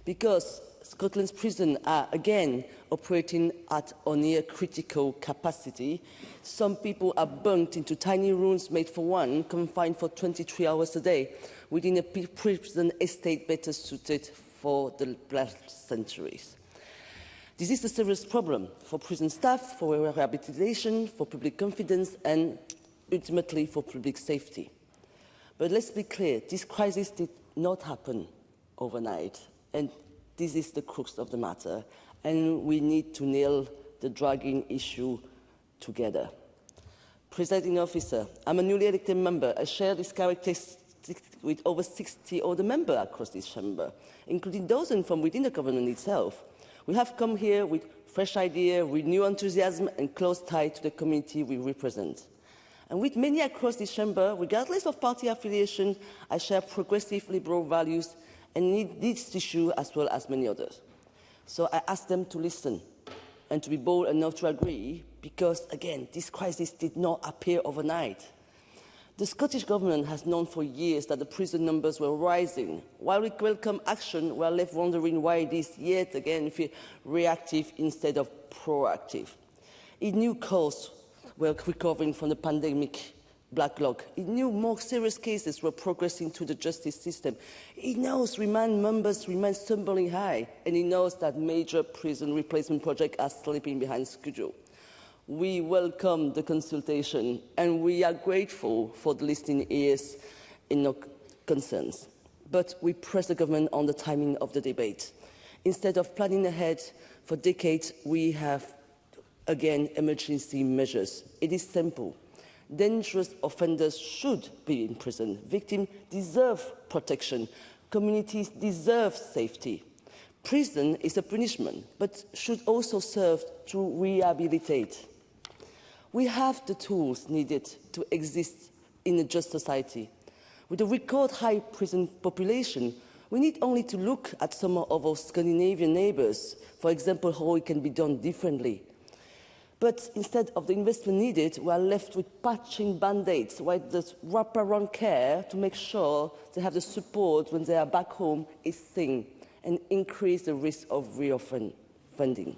Because Scotland's prisons are again operating at or near critical capacity. Some people are bunked into tiny rooms made for one, confined for 23 hours a day, within a prison estate better suited for the last centuries. This is a serious problem for prison staff, for rehabilitation, for public confidence and ultimately for public safety. But let's be clear, this crisis did not happen overnight, and this is the crux of the matter, and we need to nail the dragging issue together. Presiding Officer, I'm a newly elected member. I share this characteristic with over 60 other members across this chamber, including dozens from within the government itself. We have come here with fresh ideas, renewed enthusiasm and close tie to the community we represent. And with many across this chamber, regardless of party affiliation, I share progressive liberal values and need this issue as well as many others. So I ask them to listen, and to be bold enough to agree because, again, this crisis did not appear overnight. The Scottish Government has known for years that the prison numbers were rising. While we welcome action, we are left wondering why it is yet again reactive instead of proactive. It knew costs were recovering from the pandemic backlog. It knew more serious cases were progressing to the justice system. It knows remand numbers remain stumbling high, and it knows that major prison replacement projects are slipping behind schedule. We welcome the consultation, and we are grateful for the listening ears in our concerns. But we press the government on the timing of the debate. Instead of planning ahead for decades, we have, again, emergency measures. It is simple. Dangerous offenders should be in prison. Victims deserve protection. Communities deserve safety. Prison is a punishment, but should also serve to rehabilitate. We have the tools needed to exist in a just society. With a record high prison population, we need only to look at some of our Scandinavian neighbours, for example, how it can be done differently. But instead of the investment needed, we are left with patching band-aids, while the wraparound care to make sure they have the support when they are back home is seen and increase the risk of reoffending.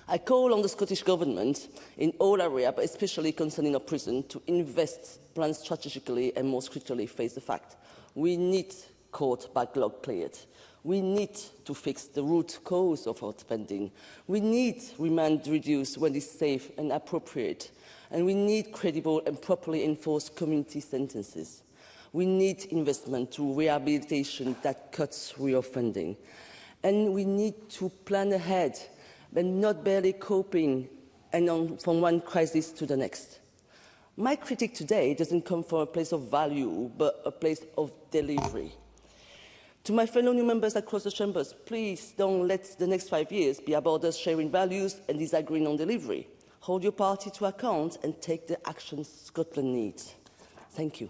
I call on the Scottish Government in all areas, but especially concerning our prison, to invest, plan strategically and most critically face the fact we need court backlog cleared. We need to fix the root cause of our spending. We need remand reduced when it's safe and appropriate. And we need credible and properly enforced community sentences. We need investment to rehabilitation that cuts reoffending. And we need to plan ahead, but not barely coping from one crisis to the next. My critique today doesn't come from a place of value, but a place of delivery. To my fellow new members across the chambers, please don't let the next 5 years be about us sharing values and disagreeing on delivery. Hold your party to account and take the action Scotland needs. Thank you.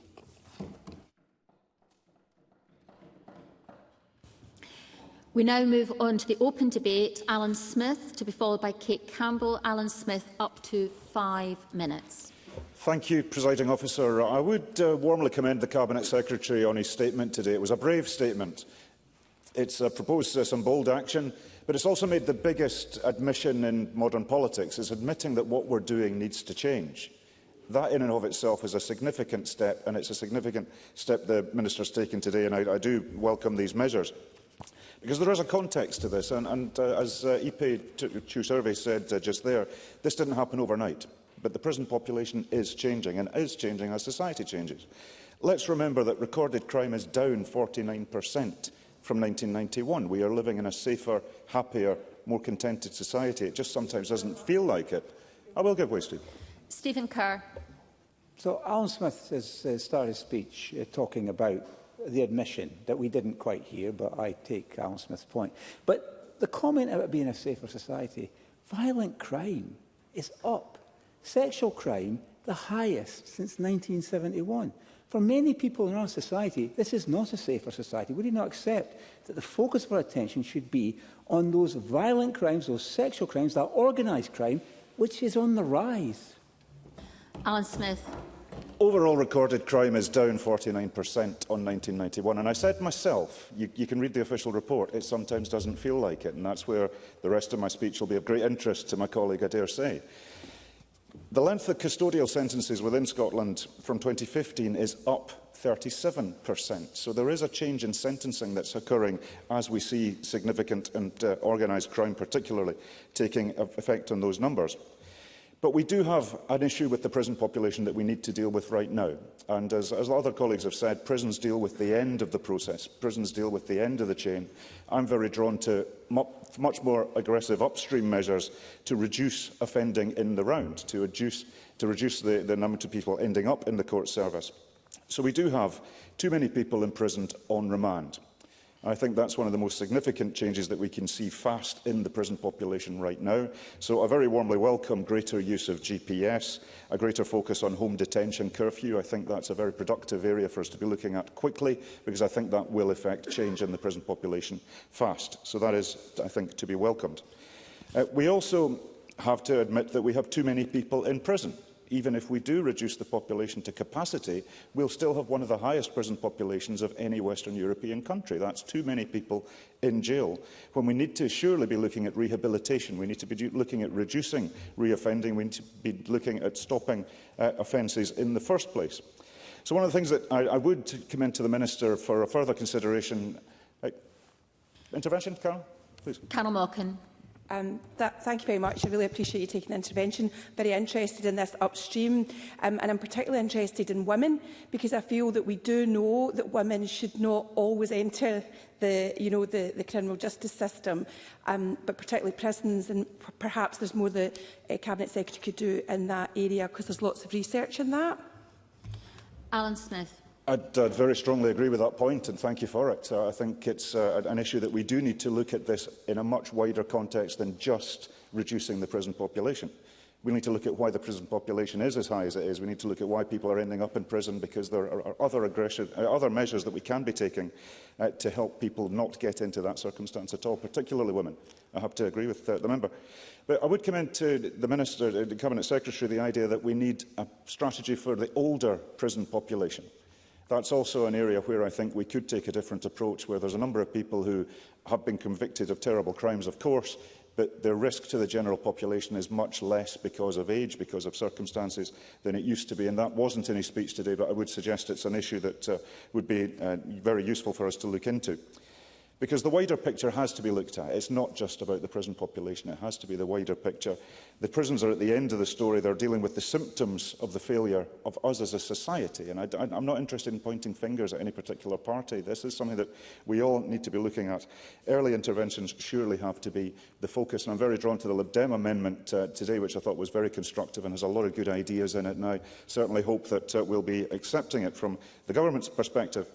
We now move on to the open debate. Alan Smith, to be followed by Kate Campbell. Alan Smith, up to 5 minutes. Thank you, Presiding Officer. I would warmly commend the Cabinet Secretary on his statement today. It was a brave statement. It's proposed some bold action, but it's also made the biggest admission in modern politics, is admitting that what we're doing needs to change. That in and of itself is a significant step, and it's a significant step the Minister's taken today, and I do welcome these measures. Because there is a context to this, and as Ipe Chusirve said just there, this didn't happen overnight. But the prison population is changing, and is changing as society changes. Let's remember that recorded crime is down 49% from 1991. We are living in a safer, happier, more contented society. It just sometimes doesn't feel like it. I will give way, Steve. Stephen Kerr. So Alan Smith has started his speech talking about the admission that we didn't quite hear, but I take Alan Smith's point. But the comment about being a safer society, violent crime is up. Sexual crime, the highest since 1971. For many people in our society, this is not a safer society. We do not accept that the focus of our attention should be on those violent crimes, those sexual crimes, that organised crime, which is on the rise. Alan Smith. Overall recorded crime is down 49% on 1991. And I said myself, you can read the official report, it sometimes doesn't feel like it. And that's where the rest of my speech will be of great interest to my colleague, I dare say. The length of custodial sentences within Scotland from 2015 is up 37%. So there is a change in sentencing that's occurring as we see significant and organised crime particularly taking effect on those numbers. But we do have an issue with the prison population that we need to deal with right now. And as other colleagues have said, prisons deal with the end of the process. Prisons deal with the end of the chain. I'm very drawn to much more aggressive upstream measures to reduce offending in the round, to reduce the number of people ending up in the court service. So we do have too many people imprisoned on remand. I think that's one of the most significant changes that we can see fast in the prison population right now. So I very warmly welcome greater use of GPS, a greater focus on home detention curfew. I think that's a very productive area for us to be looking at quickly, because I think that will effect change in the prison population fast. So that is, I think, to be welcomed. We also have to admit that we have too many people in prison. Even if we do reduce the population to capacity, we'll still have one of the highest prison populations of any Western European country. That's too many people in jail. When we need to surely be looking at rehabilitation, we need to be looking at reducing reoffending, we need to be looking at stopping offences in the first place. So one of the things that I would commend to the Minister for a further consideration... intervention, Carol? Please. Carol Malkin. Thank you very much. I really appreciate you taking the intervention. Very interested in this upstream, and I'm particularly interested in women, because I feel that we do know that women should not always enter the criminal justice system, but particularly prisons, and perhaps there's more the Cabinet Secretary could do in that area, because there's lots of research in that. Alan Smith. I'd very strongly agree with that point, and thank you for it. I think it's an issue that we do need to look at this in a much wider context than just reducing the prison population. We need to look at why the prison population is as high as it is. We need to look at why people are ending up in prison, because there are other measures that we can be taking to help people not get into that circumstance at all, particularly women. I have to agree with the member. But I would commend to the Minister, the Cabinet Secretary, the idea that we need a strategy for the older prison population. That's also an area where I think we could take a different approach, where there's a number of people who have been convicted of terrible crimes, of course, but their risk to the general population is much less because of age, because of circumstances, than it used to be. And that wasn't in his speech today, but I would suggest it's an issue that would be very useful for us to look into. Because the wider picture has to be looked at. It's not just about the prison population. It has to be the wider picture. The prisons are at the end of the story. They're dealing with the symptoms of the failure of us as a society. And I'm not interested in pointing fingers at any particular party. This is something that we all need to be looking at. Early interventions surely have to be the focus. And I'm very drawn to the Lib Dem amendment today, which I thought was very constructive and has a lot of good ideas in it. And I certainly hope that we'll be accepting it from the government's perspective.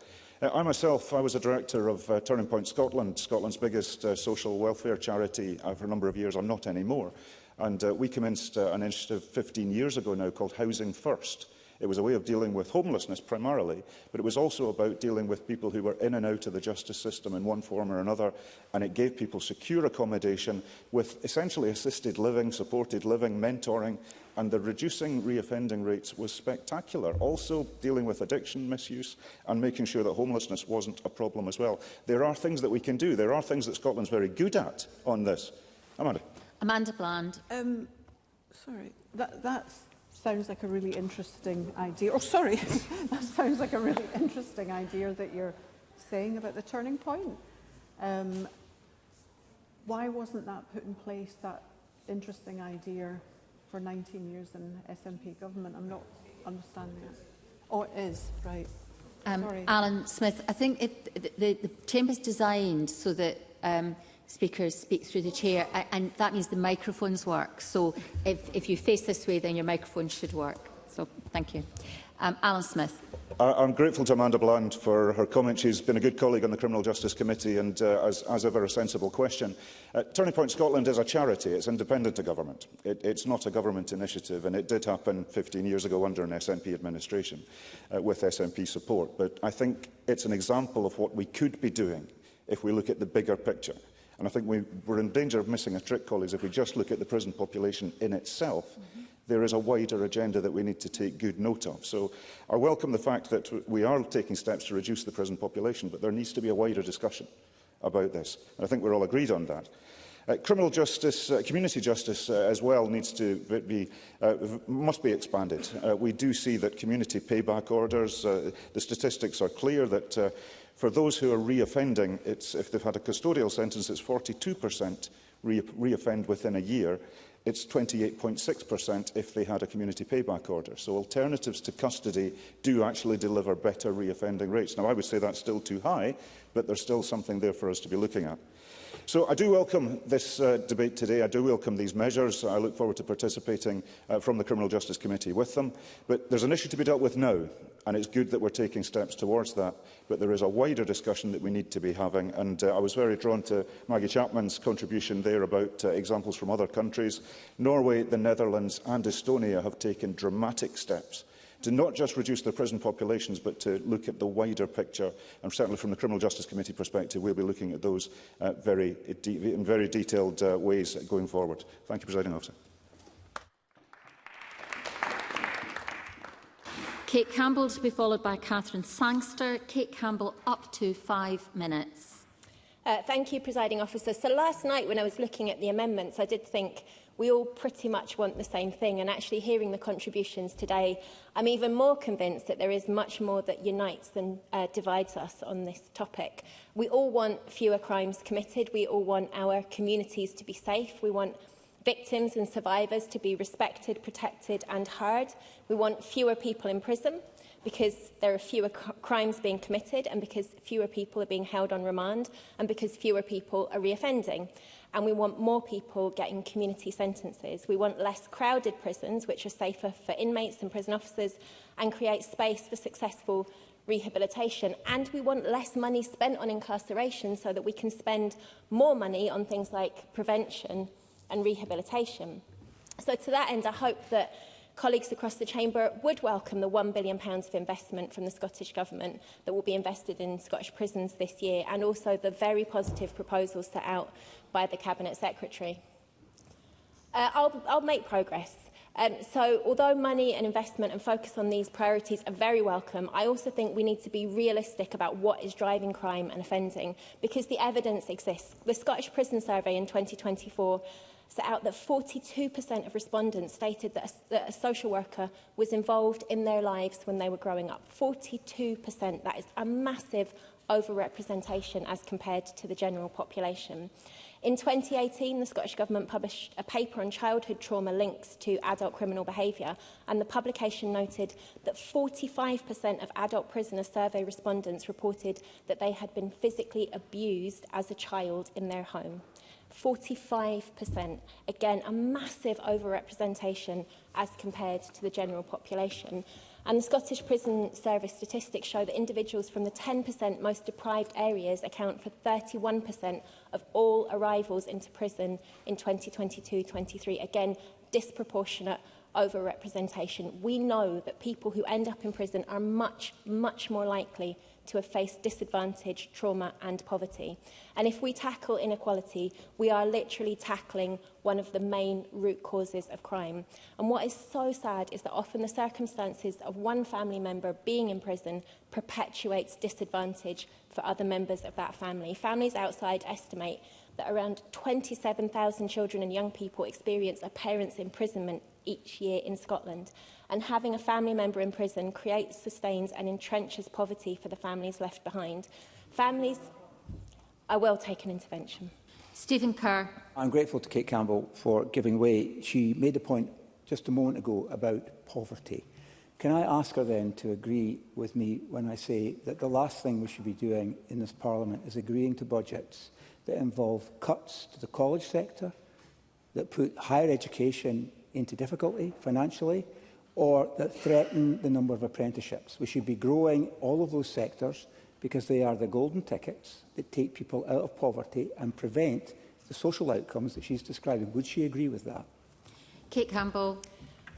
I myself, I was a director of Turning Point Scotland, Scotland's biggest social welfare charity for a number of years. I'm not anymore. And we commenced an initiative 15 years ago now called Housing First. It was a way of dealing with homelessness primarily, but it was also about dealing with people who were in and out of the justice system in one form or another, and it gave people secure accommodation with essentially assisted living, supported living, mentoring, and the reducing reoffending rates was spectacular. Also dealing with addiction, misuse, and making sure that homelessness wasn't a problem as well. There are things that we can do. There are things that Scotland's very good at on this. Amanda Bland. Sorry, that sounds like a really interesting idea. Oh, sorry, that sounds like a really interesting idea that you're saying about the turning point. Why wasn't that put in place, that interesting idea, for 19 years in SNP government? I'm not understanding that. Oh, it is, right. Alan Smith, I think the Chamber's designed so that speakers speak through the chair, and that means the microphones work. So if you face this way, then your microphone should work. So thank you. Alan Smith. I'm grateful to Amanda Bland for her comment. She's been a good colleague on the Criminal Justice Committee and, as ever, a sensible question. Turning Point Scotland is a charity. It's independent of government. It's not a government initiative, and it did happen 15 years ago under an SNP administration with SNP support. But I think it's an example of what we could be doing if we look at the bigger picture. And I think we're in danger of missing a trick, colleagues, if we just look at the prison population in itself. There is a wider agenda that we need to take good note of. So I welcome the fact that we are taking steps to reduce the prison population, but there needs to be a wider discussion about this. And I think we're all agreed on that. Criminal justice, community justice as well must be expanded. We do see that community payback orders, the statistics are clear that for those who are reoffending, if they've had a custodial sentence, it's 42% reoffend within a year. It's 28.6% if they had a community payback order. So alternatives to custody do actually deliver better reoffending rates. Now, I would say that's still too high, but there's still something there for us to be looking at. So I do welcome this debate today. I do welcome these measures. I look forward to participating from the Criminal Justice Committee with them. But there's an issue to be dealt with now, and it's good that we're taking steps towards that. But there is a wider discussion that we need to be having. And I was very drawn to Maggie Chapman's contribution there about examples from other countries. Norway, the Netherlands and Estonia have taken dramatic steps to not just reduce their prison populations, but to look at the wider picture. And certainly from the Criminal Justice Committee perspective, we'll be looking at those in very detailed ways going forward. Thank you, Presiding Officer. Kate Campbell to be followed by Catherine Sangster. Kate Campbell, up to 5 minutes. Thank you, Presiding Officer. So last night when I was looking at the amendments, I did think we all pretty much want the same thing, and actually hearing the contributions today, I'm even more convinced that there is much more that unites than divides us on this topic. We all want fewer crimes committed. We all want our communities to be safe. We want victims and survivors to be respected, protected and heard. We want fewer people in prison because there are fewer crimes being committed, and because fewer people are being held on remand, and because fewer people are reoffending. And we want more people getting community sentences. We want less crowded prisons, which are safer for inmates and prison officers, and create space for successful rehabilitation. And we want less money spent on incarceration so that we can spend more money on things like prevention and rehabilitation. So to that end, I hope that colleagues across the Chamber would welcome the £1 billion of investment from the Scottish Government that will be invested in Scottish prisons this year, and also the very positive proposals set out by the Cabinet Secretary. I'll make progress. So although money and investment and focus on these priorities are very welcome, I also think we need to be realistic about what is driving crime and offending, because the evidence exists. The Scottish Prison Survey in 2024 set out that 42% of respondents stated that a social worker was involved in their lives when they were growing up. 42%. That is a massive overrepresentation as compared to the general population. In 2018, the Scottish Government published a paper on childhood trauma links to adult criminal behaviour, and the publication noted that 45% of adult prisoner survey respondents reported that they had been physically abused as a child in their home. 45%. Again, a massive overrepresentation as compared to the general population. And the Scottish Prison Service statistics show that individuals from the 10% most deprived areas account for 31% of all arrivals into prison in 2022-23. Again, disproportionate overrepresentation. We know that people who end up in prison are much more likely to have faced disadvantage, trauma and poverty. And if we tackle inequality, we are literally tackling one of the main root causes of crime. And what is so sad is that often the circumstances of one family member being in prison perpetuates disadvantage for other members of that family. Families outside estimate that around 27,000 children and young people experience a parent's imprisonment each year in Scotland. And having a family member in prison creates, sustains and entrenches poverty for the families left behind. Families are well taken intervention. Stephen Kerr. I'm grateful to Kate Campbell for giving way. She made a point just a moment ago about poverty. Can I ask her then to agree with me when I say that the last thing we should be doing in this Parliament is agreeing to budgets that involve cuts to the college sector, that put higher education into difficulty financially, or that threaten the number of apprenticeships. We should be growing all of those sectors because they are the golden tickets that take people out of poverty and prevent the social outcomes that she's describing. Would she agree with that? Kate Campbell.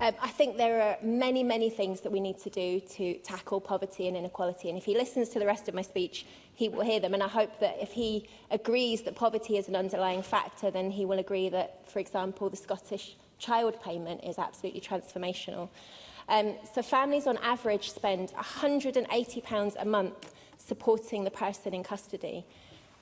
I think there are many things that we need to do to tackle poverty and inequality. And if he listens to the rest of my speech, he will hear them. And I hope that if he agrees that poverty is an underlying factor, then he will agree that, for example, the Scottish child payment is absolutely transformational. So families on average spend £180 a month supporting the person in custody.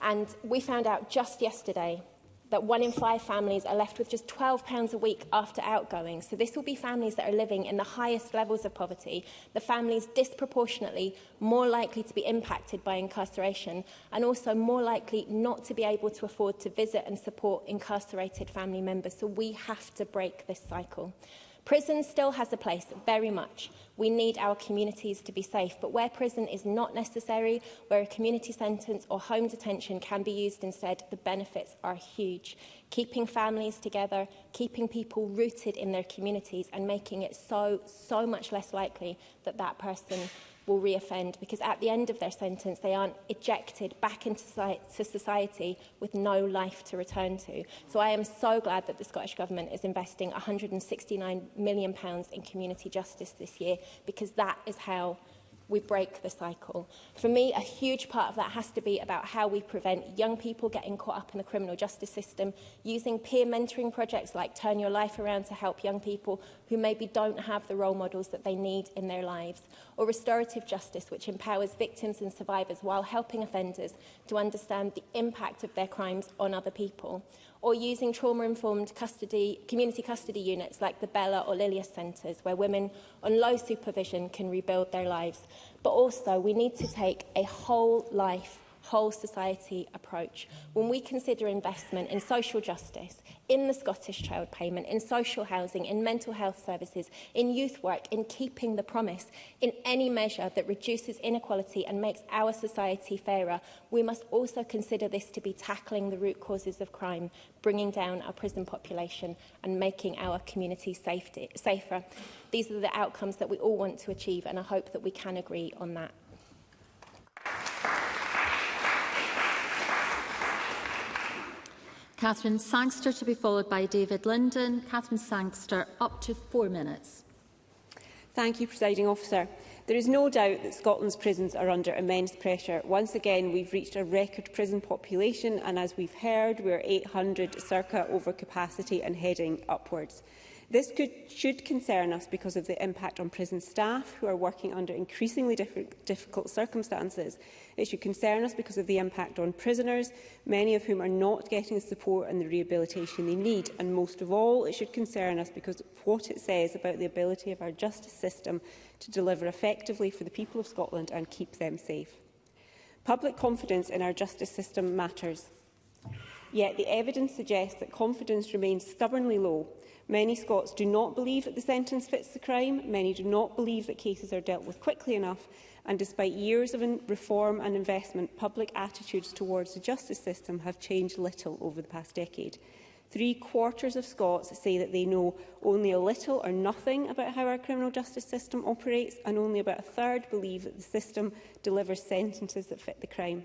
And we found out just yesterday that 1 in 5 families are left with just £12 a week after outgoing. So this will be families that are living in the highest levels of poverty, the families disproportionately more likely to be impacted by incarceration, and also more likely not to be able to afford to visit and support incarcerated family members. So we have to break this cycle. Prison still has a place, very much. We need our communities to be safe, but where prison is not necessary, where a community sentence or home detention can be used instead, the benefits are huge. Keeping families together, keeping people rooted in their communities and making it so much less likely that that person will reoffend, because at the end of their sentence they aren't ejected back into society with no life to return to. So I am so glad that the Scottish Government is investing £169 million in community justice this year, because that is how we break the cycle. For me, a huge part of that has to be about how we prevent young people getting caught up in the criminal justice system, using peer mentoring projects like Turn Your Life Around to help young people who maybe don't have the role models that they need in their lives, or restorative justice, which empowers victims and survivors while helping offenders to understand the impact of their crimes on other people, or using trauma-informed community custody units like the Bella or Lilias centres, where women on low supervision can rebuild their lives. But also, we need to take a whole life, whole society approach. When we consider investment in social justice, in the Scottish Child Payment, in social housing, in mental health services, in youth work, in keeping the promise, in any measure that reduces inequality and makes our society fairer, we must also consider this to be tackling the root causes of crime, bringing down our prison population and making our communities safer. These are the outcomes that we all want to achieve, and I hope that we can agree on that. Catherine Sangster to be followed by David Linden. Catherine Sangster, up to 4 minutes. Thank you, Presiding Officer. There is no doubt that Scotland's prisons are under immense pressure. Once again, we've reached a record prison population, and as we've heard, we're 800 circa over capacity and heading upwards. This should concern us because of the impact on prison staff, who are working under increasingly difficult circumstances. It should concern us because of the impact on prisoners, many of whom are not getting the support and the rehabilitation they need. And most of all, it should concern us because of what it says about the ability of our justice system to deliver effectively for the people of Scotland and keep them safe. Public confidence in our justice system matters. Yet the evidence suggests that confidence remains stubbornly low. Many Scots do not believe that the sentence fits the crime, many do not believe that cases are dealt with quickly enough, and despite years of reform and investment, public attitudes towards the justice system have changed little over the past decade. 3/4 of Scots say that they know only a little or nothing about how our criminal justice system operates, and only about a third believe that the system delivers sentences that fit the crime.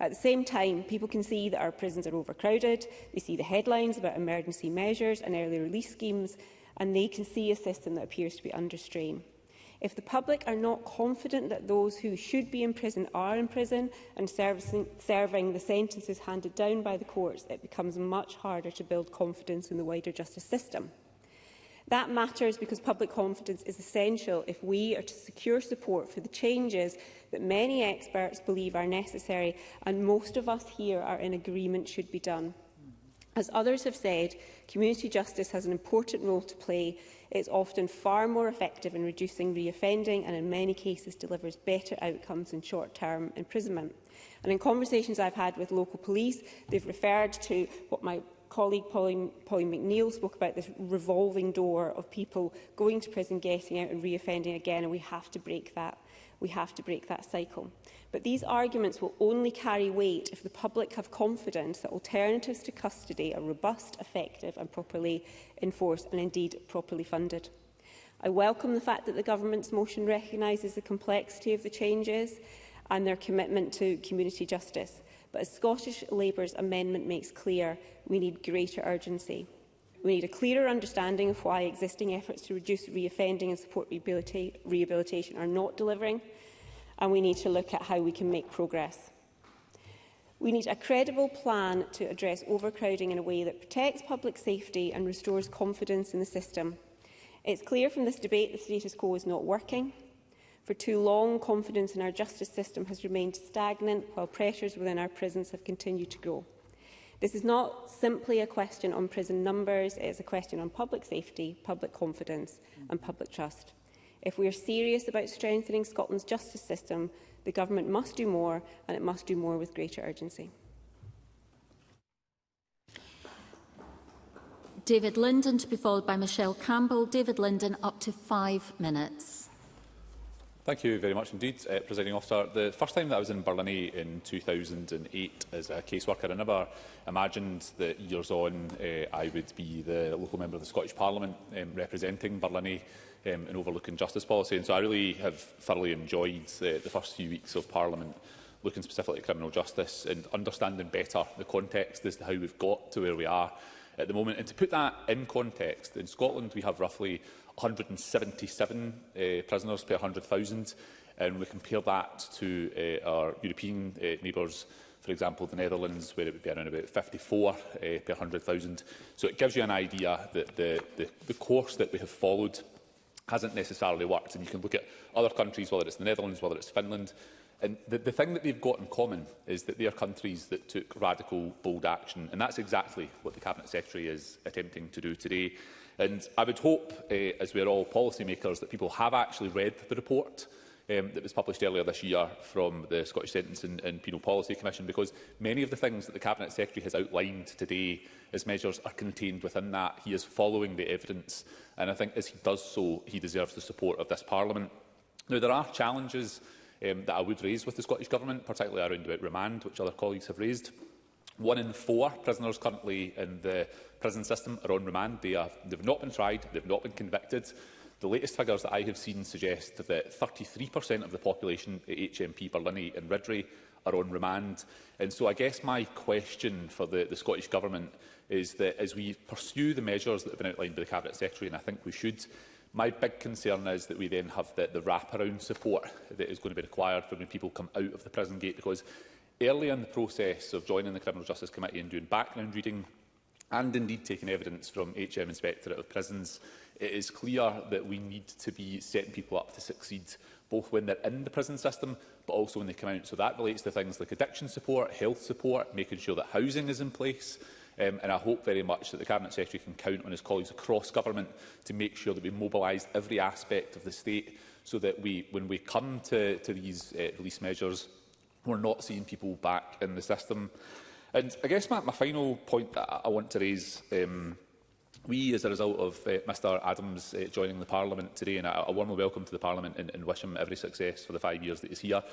At the same time, people can see that our prisons are overcrowded, they see the headlines about emergency measures and early release schemes, and they can see a system that appears to be under strain. If the public are not confident that those who should be in prison are in prison and serving the sentences handed down by the courts, it becomes much harder to build confidence in the wider justice system. That matters because public confidence is essential if we are to secure support for the changes that many experts believe are necessary, and most of us here are in agreement should be done. As others have said, community justice has an important role to play. It is often far more effective in reducing reoffending and in many cases delivers better outcomes in short-term imprisonment. And in conversations I've had with local police, they've referred to what my colleague Pauline McNeill spoke about, this revolving door of people going to prison, getting out and reoffending again, and we have to break that. We have to break that cycle. But these arguments will only carry weight if the public have confidence that alternatives to custody are robust, effective and properly enforced, and indeed properly funded. I welcome the fact that the Government's motion recognises the complexity of the changes and their commitment to community justice. But as Scottish Labour's amendment makes clear, we need greater urgency. We need a clearer understanding of why existing efforts to reduce reoffending and support rehabilitation are not delivering, and we need to look at how we can make progress. We need a credible plan to address overcrowding in a way that protects public safety and restores confidence in the system. It's clear from this debate the status quo is not working. For too long, confidence in our justice system has remained stagnant, while pressures within our prisons have continued to grow. This is not simply a question on prison numbers, it is a question on public safety, public confidence and public trust. If we are serious about strengthening Scotland's justice system, the Government must do more, and it must do more with greater urgency. David Linden to be followed by Michelle Campbell. David Linden, up to 5 minutes. Thank you very much indeed, Presiding Officer. The first time that I was in Barlinnie in 2008 as a caseworker, I never imagined that years on I would be the local member of the Scottish Parliament representing Barlinnie and overlooking justice policy. And so I really have thoroughly enjoyed the first few weeks of Parliament, looking specifically at criminal justice and understanding better the context as to how we've got to where we are at the moment. And to put that in context, in Scotland we have roughly 177 prisoners per 100,000, and we compare that to our European neighbours, for example the Netherlands, where it would be around about 54 per 100,000. So it gives you an idea that the course that we have followed hasn't necessarily worked. And you can look at other countries, whether it's the Netherlands, whether it's Finland, and the thing that they've got in common is that they are countries that took radical, bold action, and that's exactly what the Cabinet Secretary is attempting to do today. And I would hope, as we're all policymakers, that people have actually read the report that was published earlier this year from the Scottish Sentencing and Penal Policy Commission, because many of the things that the Cabinet Secretary has outlined today as measures are contained within that. He is following the evidence, and I think as he does so, he deserves the support of this Parliament. Now, there are challenges that I would raise with the Scottish Government, particularly around about remand, which other colleagues have raised. 1 in 4 prisoners currently in the prison system are on remand. They've not been tried, they've not been convicted. The latest figures that I have seen suggest that 33% of the population at HMP Barlinnie and Ridley are on remand. And so I guess my question for the Scottish Government is that as we pursue the measures that have been outlined by the Cabinet Secretary, and I think we should, my big concern is that we then have the wraparound support that is going to be required for when people come out of the prison gate, because early in the process of joining the Criminal Justice Committee and doing background reading and indeed taking evidence from HM Inspectorate of Prisons, it is clear that we need to be setting people up to succeed, both when they're in the prison system but also when they come out. So that relates to things like addiction support, health support, making sure that housing is in place. And I hope very much that the Cabinet Secretary can count on his colleagues across government to make sure that we mobilise every aspect of the state so that when we come to these release measures, we're not seeing people back in the system. And I guess my final point that I want to raise, we, as a result of Mr Adams joining the Parliament today, and I warmly welcome to the Parliament and wish him every success for the 5 years that he's here.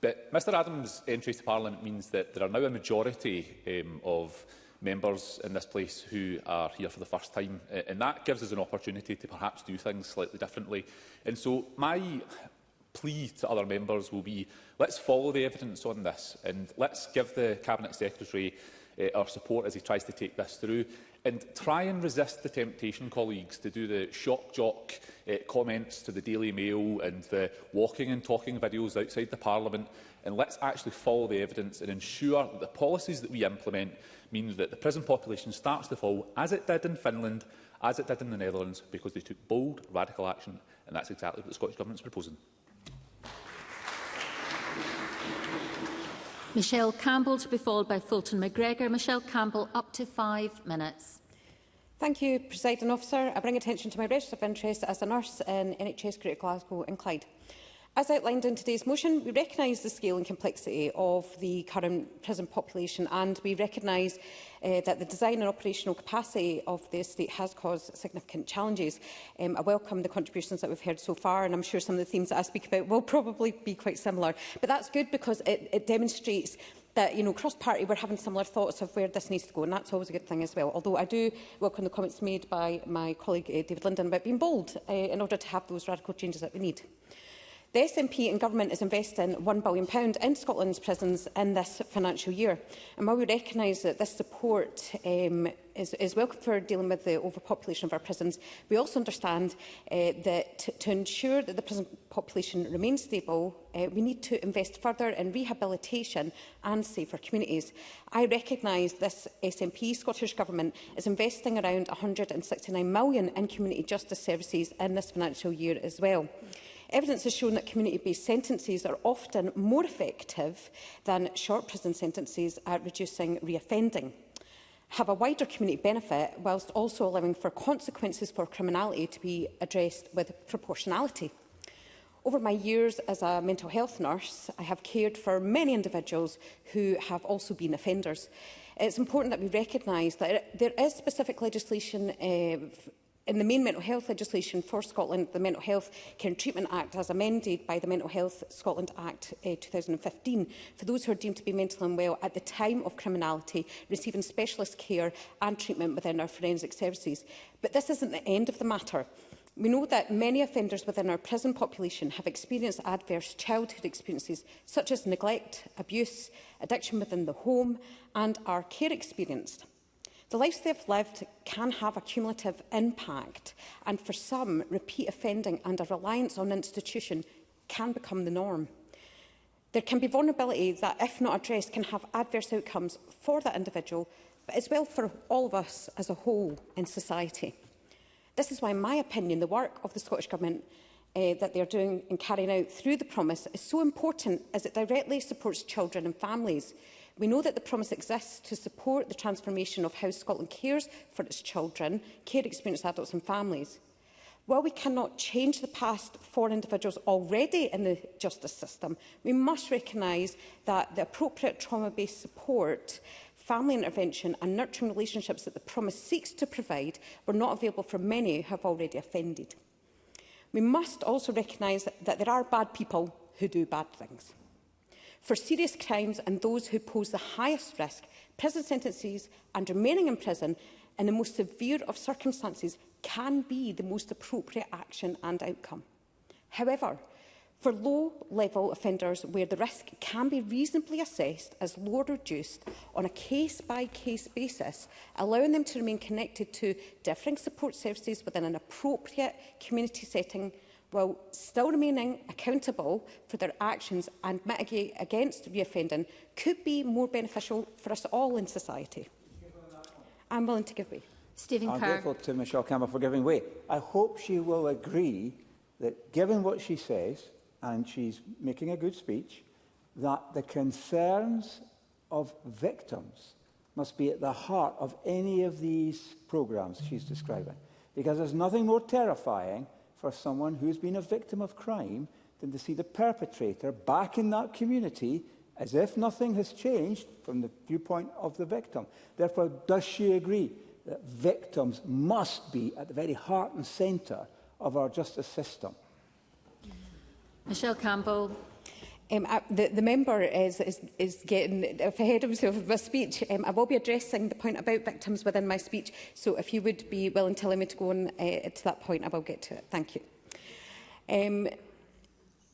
But Mr Adams' entry to Parliament means that there are now a majority of members in this place who are here for the first time, and that gives us an opportunity to perhaps do things slightly differently. And so my plea to other members will be, let's follow the evidence on this and let's give the Cabinet Secretary our support as he tries to take this through, and try and resist the temptation, colleagues, to do the shock jock comments to the Daily Mail and the walking and talking videos outside the Parliament, and let's actually follow the evidence and ensure that the policies that we implement mean that the prison population starts to fall, as it did in Finland, as it did in the Netherlands, because they took bold, radical action, and that's exactly what the Scottish Government is proposing. Michelle Campbell to be followed by Fulton McGregor. Michelle Campbell, up to 5 minutes. Thank you, Presiding Officer. I bring attention to my register of interest as a nurse in NHS Greater Glasgow and Clyde. As outlined in today's motion, we recognise the scale and complexity of the current prison population, and we recognise that the design and operational capacity of the estate has caused significant challenges. I welcome the contributions that we've heard so far, and I'm sure some of the themes that I speak about will probably be quite similar. But that's good because it demonstrates that, cross-party, we're having similar thoughts of where this needs to go, and that's always a good thing as well. Although I do welcome the comments made by my colleague David Linden about being bold in order to have those radical changes that we need. The SNP and Government is investing £1 billion in Scotland's prisons in this financial year. And while we recognise that this support is welcome for dealing with the overpopulation of our prisons, we also understand that to ensure that the prison population remains stable, we need to invest further in rehabilitation and safer communities. I recognise this SNP Scottish Government is investing around £169 million in community justice services in this financial year as well. Evidence has shown that community-based sentences are often more effective than short prison sentences at reducing reoffending, have a wider community benefit, whilst also allowing for consequences for criminality to be addressed with proportionality. Over my years as a mental health nurse, I have cared for many individuals who have also been offenders. It's important that we recognise that there is specific legislation In the main mental health legislation for Scotland, the Mental Health Care and Treatment Act, as amended by the Mental Health Scotland Act 2015, for those who are deemed to be mentally unwell at the time of criminality, receiving specialist care and treatment within our forensic services. But this isn't the end of the matter. We know that many offenders within our prison population have experienced adverse childhood experiences such as neglect, abuse, addiction within the home and are care experienced. The lives they have lived can have a cumulative impact, and for some, repeat offending and a reliance on institution can become the norm. There can be vulnerability that, if not addressed, can have adverse outcomes for that individual, but as well for all of us as a whole in society. This is why, in my opinion, the work of the Scottish Government that they are doing and carrying out through the Promise is so important, as it directly supports children and families. We know that the Promise exists to support the transformation of how Scotland cares for its children, care experienced adults and families. While we cannot change the past for individuals already in the justice system, we must recognise that the appropriate trauma-based support, family intervention and nurturing relationships that the Promise seeks to provide were not available for many who have already offended. We must also recognise that there are bad people who do bad things. For serious crimes and those who pose the highest risk, prison sentences and remaining in prison in the most severe of circumstances can be the most appropriate action and outcome. However, for low-level offenders where the risk can be reasonably assessed as low or reduced on a case-by-case basis, allowing them to remain connected to differing support services within an appropriate community setting while still remaining accountable for their actions and mitigate against reoffending could be more beneficial for us all in society. I'm willing to give way. Stephen Kerr. I'm grateful to Michelle Campbell for giving way. I hope she will agree that, given what she says, and she's making a good speech, that the concerns of victims must be at the heart of any of these programmes she's describing. Because there's nothing more terrifying for someone who's been a victim of crime than to see the perpetrator back in that community as if nothing has changed from the viewpoint of the victim. Therefore, does she agree that victims must be at the very heart and centre of our justice system? Michelle Campbell. The member is getting ahead of himself with my speech. I will be addressing the point about victims within my speech, so if you would be willing to allow me to go on to that point, I will get to it. Thank you.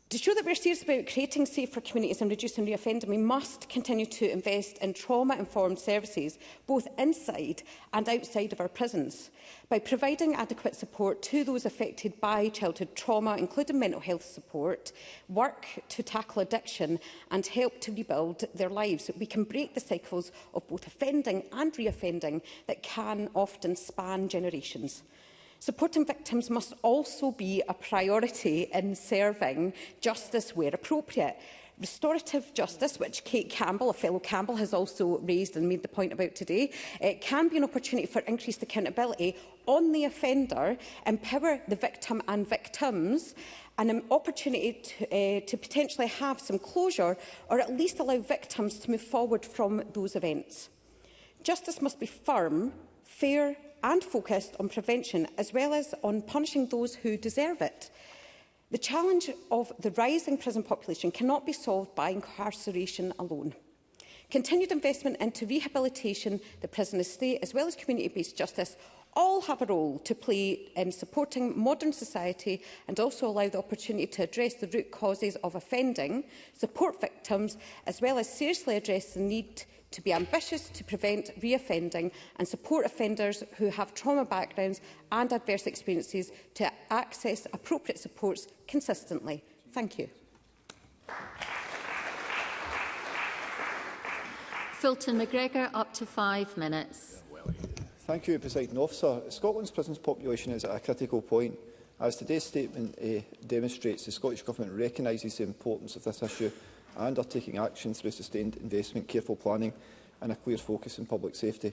To show that we're serious about creating safer communities and reducing reoffending, we must continue to invest in trauma-informed services, both inside and outside of our prisons. By providing adequate support to those affected by childhood trauma, including mental health support, work to tackle addiction and help to rebuild their lives, we can break the cycles of both offending and reoffending that can often span generations. Supporting victims must also be a priority in serving justice where appropriate. Restorative justice, which Kate Campbell, a fellow Campbell, has also raised and made the point about today, can be an opportunity for increased accountability on the offender, empower the victim and victims, and an opportunity to potentially have some closure, or at least allow victims to move forward from those events. Justice must be firm, fair and focused on prevention, as well as on punishing those who deserve it. The challenge of the rising prison population cannot be solved by incarceration alone. Continued investment into rehabilitation, the prison estate, as well as community-based justice, all have a role to play in supporting modern society and also allow the opportunity to address the root causes of offending, support victims, as well as seriously address the need to be ambitious to prevent reoffending and support offenders who have trauma backgrounds and adverse experiences to access appropriate supports consistently. Thank you. Fulton McGregor, up to 5 minutes. Thank you, Presiding Officer. Scotland's prisons population is at a critical point. As today's statement demonstrates, the Scottish Government recognises the importance of this issue and are taking action through sustained investment, careful planning and a clear focus on public safety.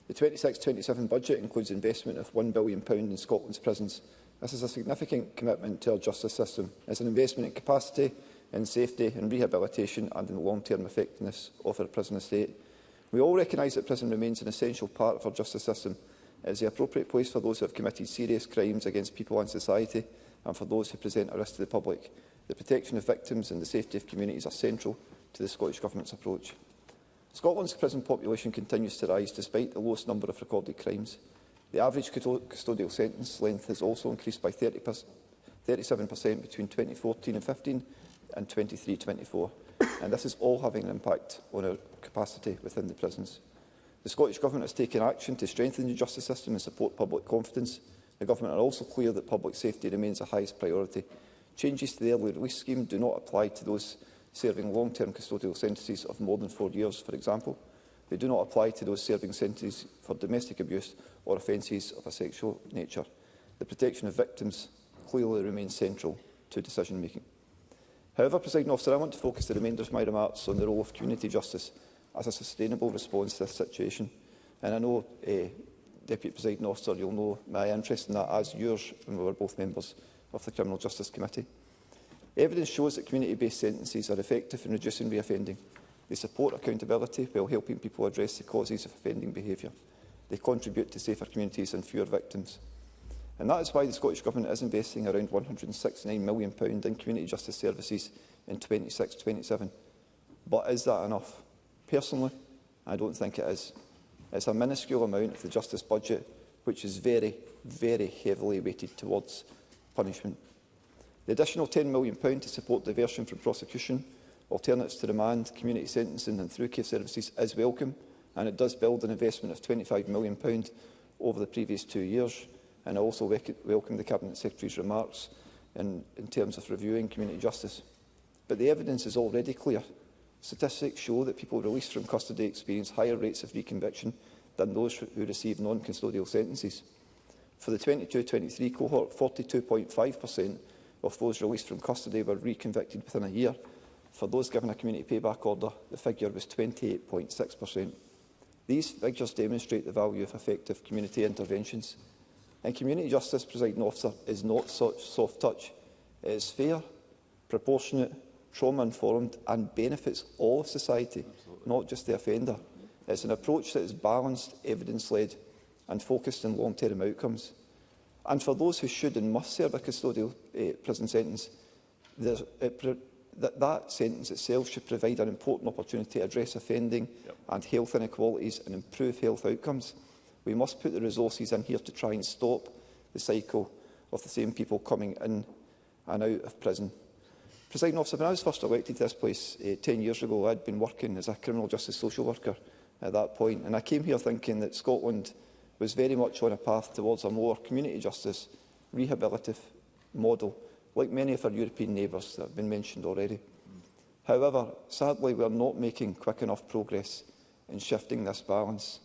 The 26-27 budget includes investment of £1 billion in Scotland's prisons. This is a significant commitment to our justice system. It's an investment in capacity, in safety and rehabilitation and in the long-term effectiveness of our prison estate. We all recognise that prison remains an essential part of our justice system, It is the appropriate place for those who have committed serious crimes against people and society, and for those who present a risk to the public. The protection of victims and the safety of communities are central to the Scottish Government's approach. Scotland's prison population continues to rise despite the lowest number of recorded crimes. The average custodial sentence length has also increased by 37% between 2014 and 15 and 23-24, and this is all having an impact on our capacity within the prisons. The Scottish Government has taken action to strengthen the justice system and support public confidence. The Government are also clear that public safety remains the highest priority. Changes to the early release scheme do not apply to those serving long-term custodial sentences of more than 4 years, for example. They do not apply to those serving sentences for domestic abuse or offences of a sexual nature. The protection of victims clearly remains central to decision-making. However, Presiding Officer, I want to focus the remainder of my remarks on the role of community justice as a sustainable response to this situation. And I know, Deputy Presiding Officer, you'll know my interest in that, as yours, when we were both members of the Criminal Justice Committee. Evidence shows that community-based sentences are effective in reducing reoffending. They support accountability while helping people address the causes of offending behaviour. They contribute to safer communities and fewer victims. And that is why the Scottish Government is investing around £169 million in community justice services in 26-27. But is that enough? Personally, I don't think it is. It's a minuscule amount of the justice budget, which is very, very heavily weighted towards punishment. The additional £10 million to support diversion from prosecution, alternatives to remand, community sentencing and through-care services is welcome, and it does build an investment of £25 million over the previous 2 years. And I also welcome the Cabinet Secretary's remarks in terms of reviewing community justice. But the evidence is already clear. Statistics show that people released from custody experience higher rates of reconviction than those who receive non-custodial sentences. For the 22-23 cohort, 42.5% of those released from custody were reconvicted within a year. For those given a community payback order, the figure was 28.6%. These figures demonstrate the value of effective community interventions. And community justice, Presiding Officer, is not such soft touch. It is fair, proportionate, trauma-informed and benefits all of society, not just the offender. It's an approach that is balanced, evidence-led and focused on long-term outcomes. And for those who should and must serve a custodial prison sentence, that sentence itself should provide an important opportunity to address offending and health inequalities and improve health outcomes. We must put the resources in here to try and stop the cycle of the same people coming in and out of prison. Presiding Officer, when I was first elected to this place 10 years ago, I had been working as a criminal justice social worker at that point, and I came here thinking that Scotland was very much on a path towards a more community justice, rehabilitative model, like many of our European neighbours that have been mentioned already. However, sadly, we are not making quick enough progress in shifting this balance.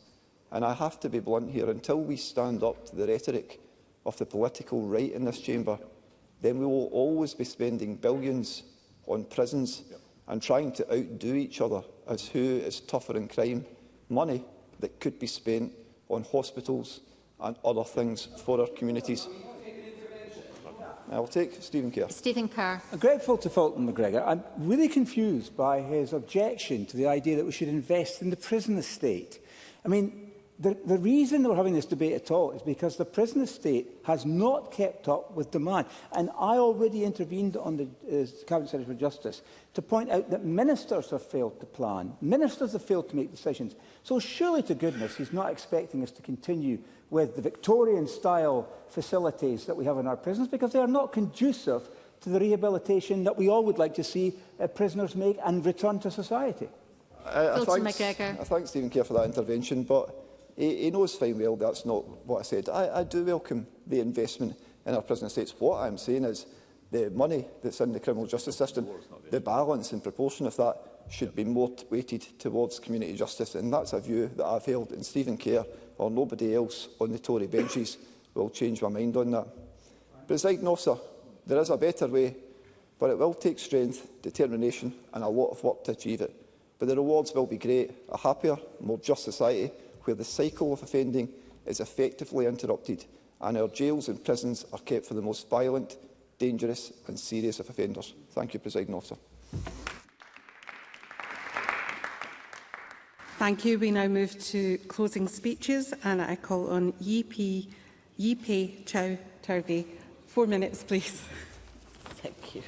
And I have to be blunt here, until we stand up to the rhetoric of the political right in this chamber, then we will always be spending billions on prisons and trying to outdo each other as who is tougher in crime, money that could be spent on hospitals and other things for our communities. I will take Stephen Kerr. Stephen Kerr. I'm grateful to Fulton McGregor. I'm really confused by his objection to the idea that we should invest in the prison estate. I mean, the reason we're having this debate at all is because the prison estate has not kept up with demand. And I already intervened on the Cabinet Secretary for Justice to point out that ministers have failed to plan. Ministers have failed to make decisions. So surely to goodness he's not expecting us to continue with the Victorian-style facilities that we have in our prisons, because they are not conducive to the rehabilitation that we all would like to see prisoners make and return to society. I thank Stephen Kerr for that intervention, but he knows fine well that's not what I said. I do welcome the investment in our prison estates. What I'm saying is the money that's in the criminal justice system, the balance and proportion of that should be more weighted towards community justice, and that's a view that I've held, and Stephen Kerr or nobody else on the Tory benches will change my mind on that. Presiding Officer, there is a better way, but it will take strength, determination and a lot of work to achieve it. But the rewards will be great: a happier, more just society where the cycle of offending is effectively interrupted and our jails and prisons are kept for the most violent, dangerous and serious of offenders. Thank you, Presiding Officer. Thank you. We now move to closing speeches, and I call on Yi Pei Chow Turvey. 4 minutes, please. Thank you.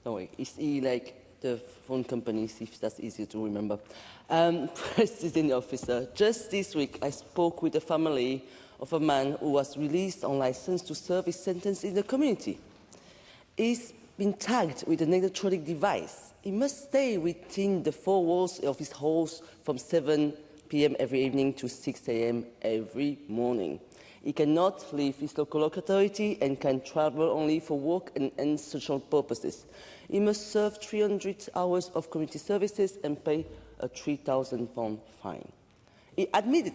No, it's E like the phone companies, if that's easier to remember. President Officer, just this week I spoke with the family of a man who was released on licence to serve his sentence in the community. He's been tagged with an electronic device. He must stay within the 4 walls of his house from 7 p.m. every evening to 6 a.m. every morning. He cannot leave his local authority and can travel only for work and social purposes. He must serve 300 hours of community services and pay a £3,000 fine. He admitted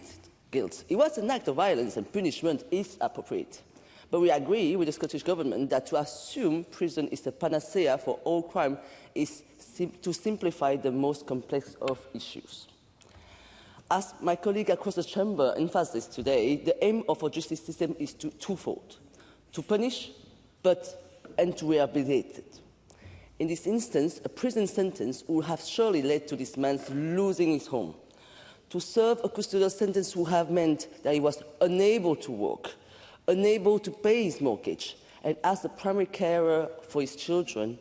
guilt. It was an act of violence and punishment is appropriate. But we agree with the Scottish Government that to assume prison is the panacea for all crime is to simplify the most complex of issues. As my colleague across the Chamber emphasised today, the aim of our justice system is twofold: to punish and to rehabilitate it. In this instance, a prison sentence would have surely led to this man losing his home. To serve a custodial sentence would have meant that he was unable to work, unable to pay his mortgage, and as a primary carer for his children,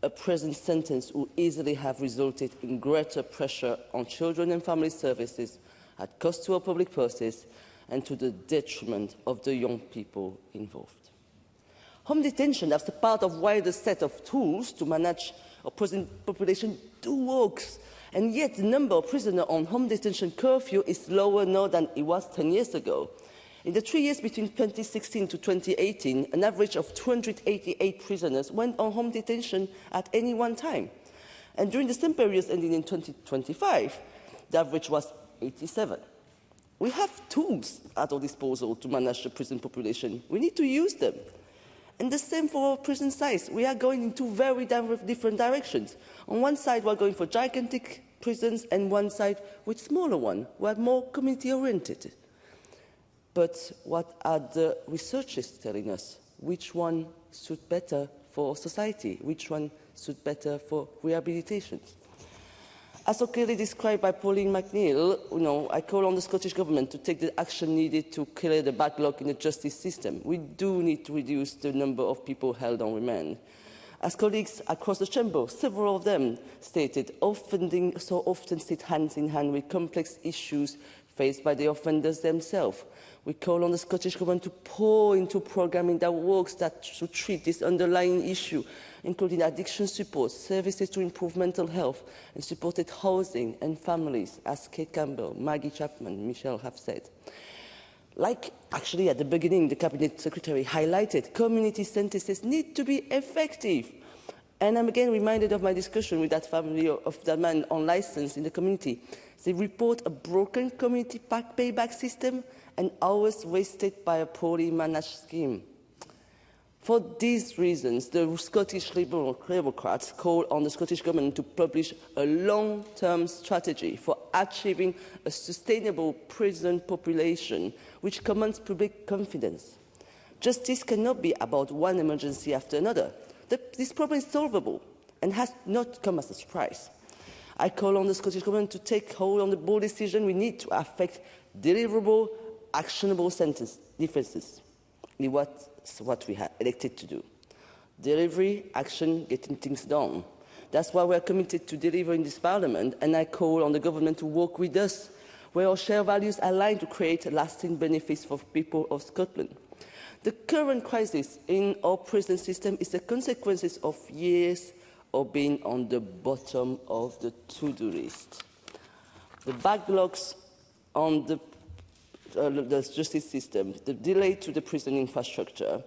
a prison sentence would easily have resulted in greater pressure on children and family services at cost to our public purses and to the detriment of the young people involved. Home detention, as a part of wider set of tools to manage a prison population, works. And yet the number of prisoners on home detention curfew is lower now than it was 10 years ago. In the 3 years between 2016 to 2018, an average of 288 prisoners went on home detention at any one time. And during the same period ending in 2025, the average was 87. We have tools at our disposal to manage the prison population. We need to use them. And the same for our prison size. We are going in two very different directions. On one side, we are going for gigantic prisons, and one side with smaller ones, who are more community-oriented. But what are the researchers telling us? Which one suits better for society? Which one suits better for rehabilitation? As so clearly described by Pauline McNeill, I call on the Scottish Government to take the action needed to clear the backlog in the justice system. We do need to reduce the number of people held on remand. As colleagues across the Chamber, several of them stated, offending so often sit hand in hand with complex issues faced by the offenders themselves. We call on the Scottish Government to pour into programming that works to treat this underlying issue, including addiction support, services to improve mental health, and supported housing and families, as Kate Campbell, Maggie Chapman, Michelle have said. Like actually at the beginning, the Cabinet Secretary highlighted, community sentences need to be effective. And I'm again reminded of my discussion with that family of that man on licence in the community. They report a broken community payback system and hours wasted by a poorly managed scheme. For these reasons, the Scottish Liberal Democrats call on the Scottish Government to publish a long-term strategy for achieving a sustainable prison population which commands public confidence. Justice cannot be about one emergency after another. This problem is solvable and has not come as a surprise. I call on the Scottish Government to take hold on the bold decision we need to affect deliverable, actionable differences. It's what we have elected to do. Delivery, action, getting things done. That's why we are committed to deliver in this Parliament, and I call on the Government to work with us, where our shared values align to create lasting benefits for people of Scotland. The current crisis in our prison system is the consequence of years of being on the bottom of the to-do list. The backlogs on the justice system, the delay to the prison infrastructure,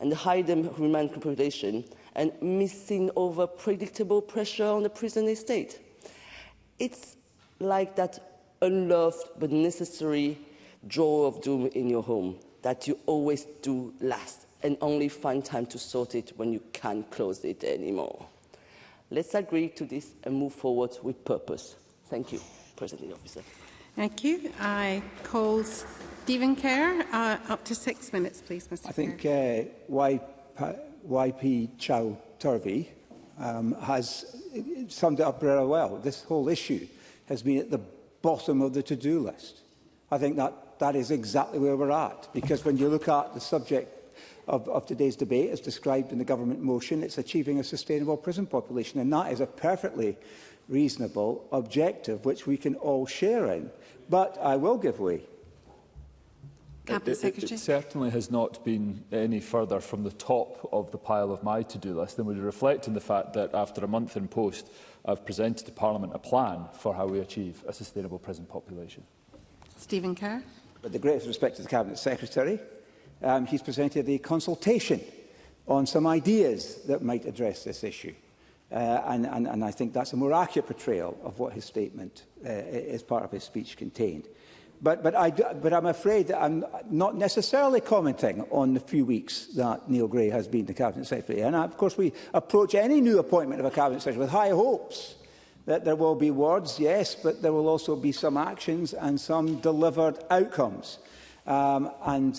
and the high remand population, and missing over predictable pressure on the prison estate. It's like that unloved but necessary drawer of doom in your home that you always do last and only find time to sort it when you can't close it anymore. Let's agree to this and move forward with purpose. Thank you, Presiding Officer. Thank you. I call Stephen Kerr. Up to 6 minutes, please, Mr. I think YP Chow Turvey has summed it up very well. This whole issue has been at the bottom of the to-do list. I think that is exactly where we're at, because when you look at the subject of today's debate, as described in the government motion, it's achieving a sustainable prison population, and that is a perfectly reasonable objective which we can all share in. But I will give way. It certainly has not been any further from the top of the pile of my to-do list, and would reflect on the fact that after a month in post, I've presented to Parliament a plan for how we achieve a sustainable prison population. Stephen Kerr. With the greatest respect to the Cabinet Secretary, he's presented a consultation on some ideas that might address this issue. And I think that's a more accurate portrayal of what his statement, as part of his speech, contained. But I'm afraid that I'm not necessarily commenting on the few weeks that Neil Gray has been the Cabinet Secretary. And of course, we approach any new appointment of a Cabinet Secretary with high hopes that there will be words, yes, but there will also be some actions and some delivered outcomes. And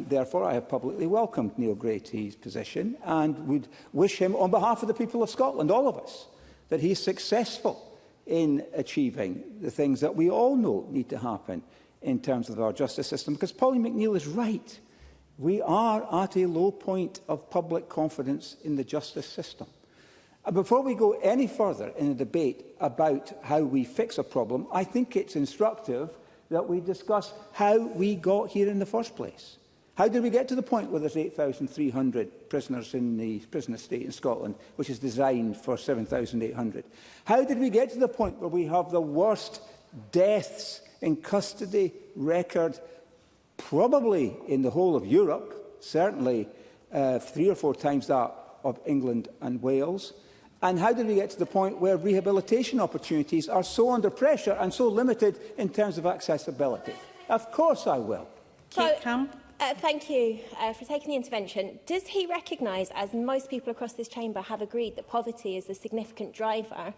therefore, I have publicly welcomed Neil Gray to his position and would wish him, on behalf of the people of Scotland, all of us, that he is successful in achieving the things that we all know need to happen in terms of our justice system. Because Pauline McNeill is right. We are at a low point of public confidence in the justice system. And before we go any further in the debate about how we fix a problem, I think it's instructive that we discuss how we got here in the first place. How did we get to the point where there's 8,300 prisoners in the prison estate in Scotland, which is designed for 7,800? How did we get to the point where we have the worst deaths in custody record, probably in the whole of Europe, certainly 3 or 4 times that of England and Wales? And how did we get to the point where rehabilitation opportunities are so under pressure and so limited in terms of accessibility? Of course I will. Kate Camp. Thank you for taking the intervention. Does he recognise, as most people across this chamber have agreed, that poverty is a significant driver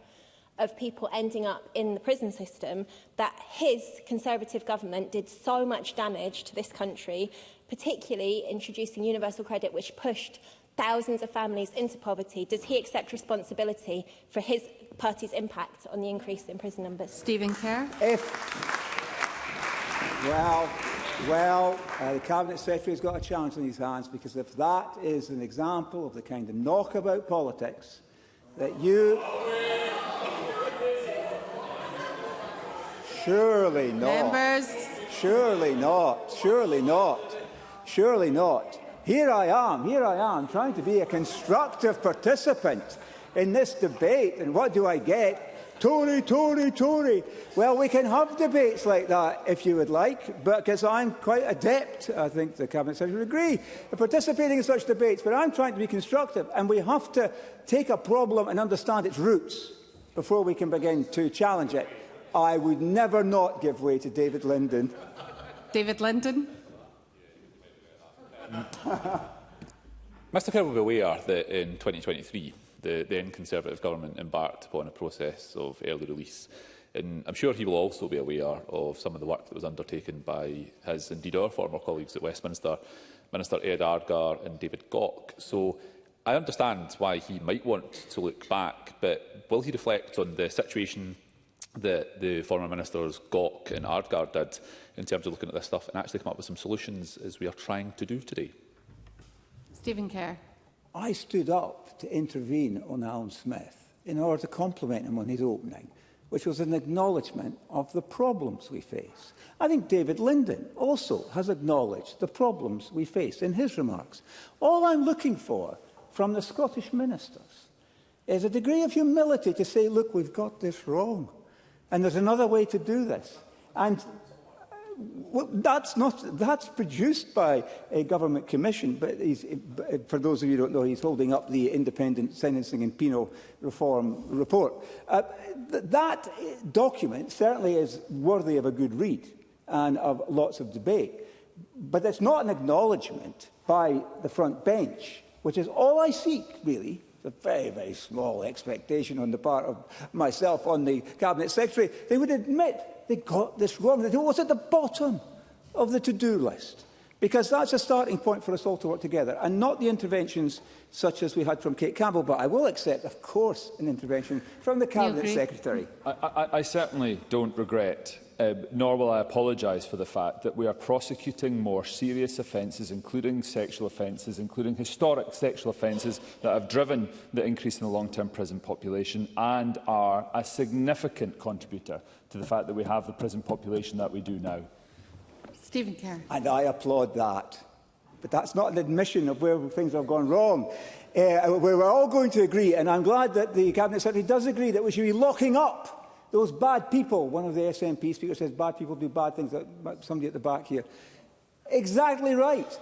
of people ending up in the prison system, that his Conservative government did so much damage to this country, particularly introducing universal credit, which pushed thousands of families into poverty? Does he accept responsibility for his party's impact on the increase in prison numbers? Stephen Kerr. The Cabinet Secretary's got a challenge in his hands, because if that is an example of the kind of knockabout politics that you... Surely not. Members. Surely not. Surely not. Surely not. Here I am, trying to be a constructive participant in this debate, and what do I get? Tory, Tory, Tory. Well, we can have debates like that if you would like, but because I'm quite adept, I think the Cabinet Secretary would agree, in participating in such debates, but I'm trying to be constructive, and we have to take a problem and understand its roots before we can begin to challenge it. I would never not give way to David Linden. David Linden. Mr Kerr will be aware that in 2023, the then Conservative government embarked upon a process of early release. And I'm sure he will also be aware of some of the work that was undertaken by his, indeed our former colleagues at Westminster, Minister Ed Ardgar and David Gauck. So I understand why he might want to look back, but will he reflect on the situation that the former Ministers Gauck and Ardgar did in terms of looking at this stuff and actually come up with some solutions, as we are trying to do today? Stephen Kerr. I stood up to intervene on Alan Smith in order to compliment him on his opening, which was an acknowledgement of the problems we face. I think David Linden also has acknowledged the problems we face in his remarks. All I'm looking for from the Scottish ministers is a degree of humility to say, look, we've got this wrong, and there's another way to do this. And well, that's produced by a government commission, but for those of you who don't know, he's holding up the Independent Sentencing and Penal Reform report. That document certainly is worthy of a good read and of lots of debate, but it's not an acknowledgement by the front bench, which is all I seek, really. It's a very, very small expectation on the part of myself, on the Cabinet Secretary. They would admit they got this wrong. It was at the bottom of the to-do list. Because that's a starting point for us all to work together, and not the interventions such as we had from Kate Campbell. But I will accept, of course, an intervention from the Cabinet Secretary. I certainly don't regret, nor will I apologise for the fact that we are prosecuting more serious offences, including sexual offences, including historic sexual offences that have driven the increase in the long-term prison population and are a significant contributor to the fact that we have the prison population that we do now. Stephen Kerr. And I applaud that. But that's not an admission of where things have gone wrong. We're all going to agree, and I'm glad that the Cabinet Secretary does agree, that we should be locking up those bad people. One of the SNP speakers says bad people do bad things. Somebody at the back here. Exactly right.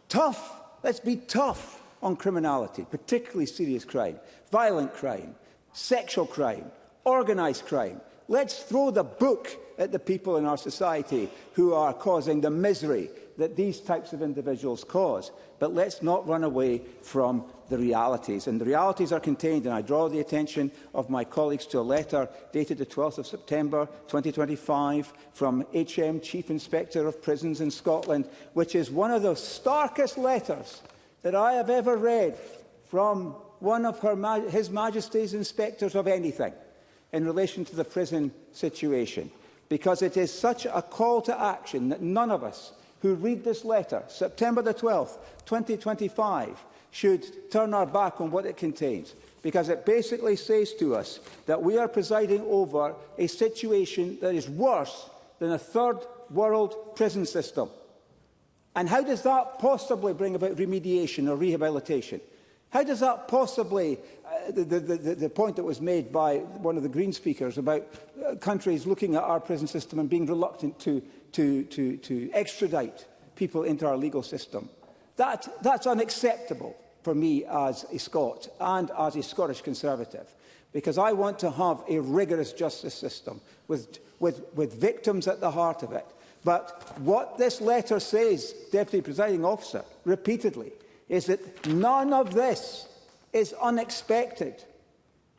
Tough. Let's be tough on criminality, particularly serious crime, violent crime, sexual crime, organised crime. Let's throw the book at the people in our society who are causing the misery that these types of individuals cause. But let's not run away from the realities. And the realities are contained, and I draw the attention of my colleagues to a letter dated the 12th of September 2025 from HM Chief Inspector of Prisons in Scotland, which is one of the starkest letters that I have ever read from one of His Majesty's inspectors of anything in relation to the prison situation, because it is such a call to action that none of us who read this letter, September the 12th, 2025, should turn our back on what it contains, because it basically says to us that we are presiding over a situation that is worse than a third world prison system. And how does that possibly bring about remediation or rehabilitation? How does that possibly, the point that was made by one of the Green speakers about countries looking at our prison system and being reluctant to extradite people into our legal system, that's unacceptable for me as a Scot and as a Scottish Conservative, because I want to have a rigorous justice system with victims at the heart of it. But what this letter says, Deputy Presiding Officer, repeatedly, is that none of this is unexpected.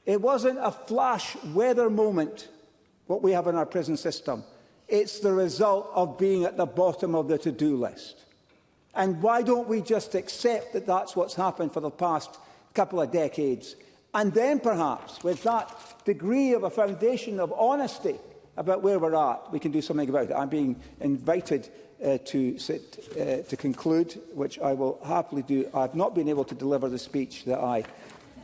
It wasn't a flash weather moment, what we have in our prison system. It's the result of being at the bottom of the to-do list. And why don't we just accept that that's what's happened for the past couple of decades? And then perhaps, with that degree of a foundation of honesty about where we're at, we can do something about it. I'm being invited to conclude, which I will happily do. I've not been able to deliver the speech that I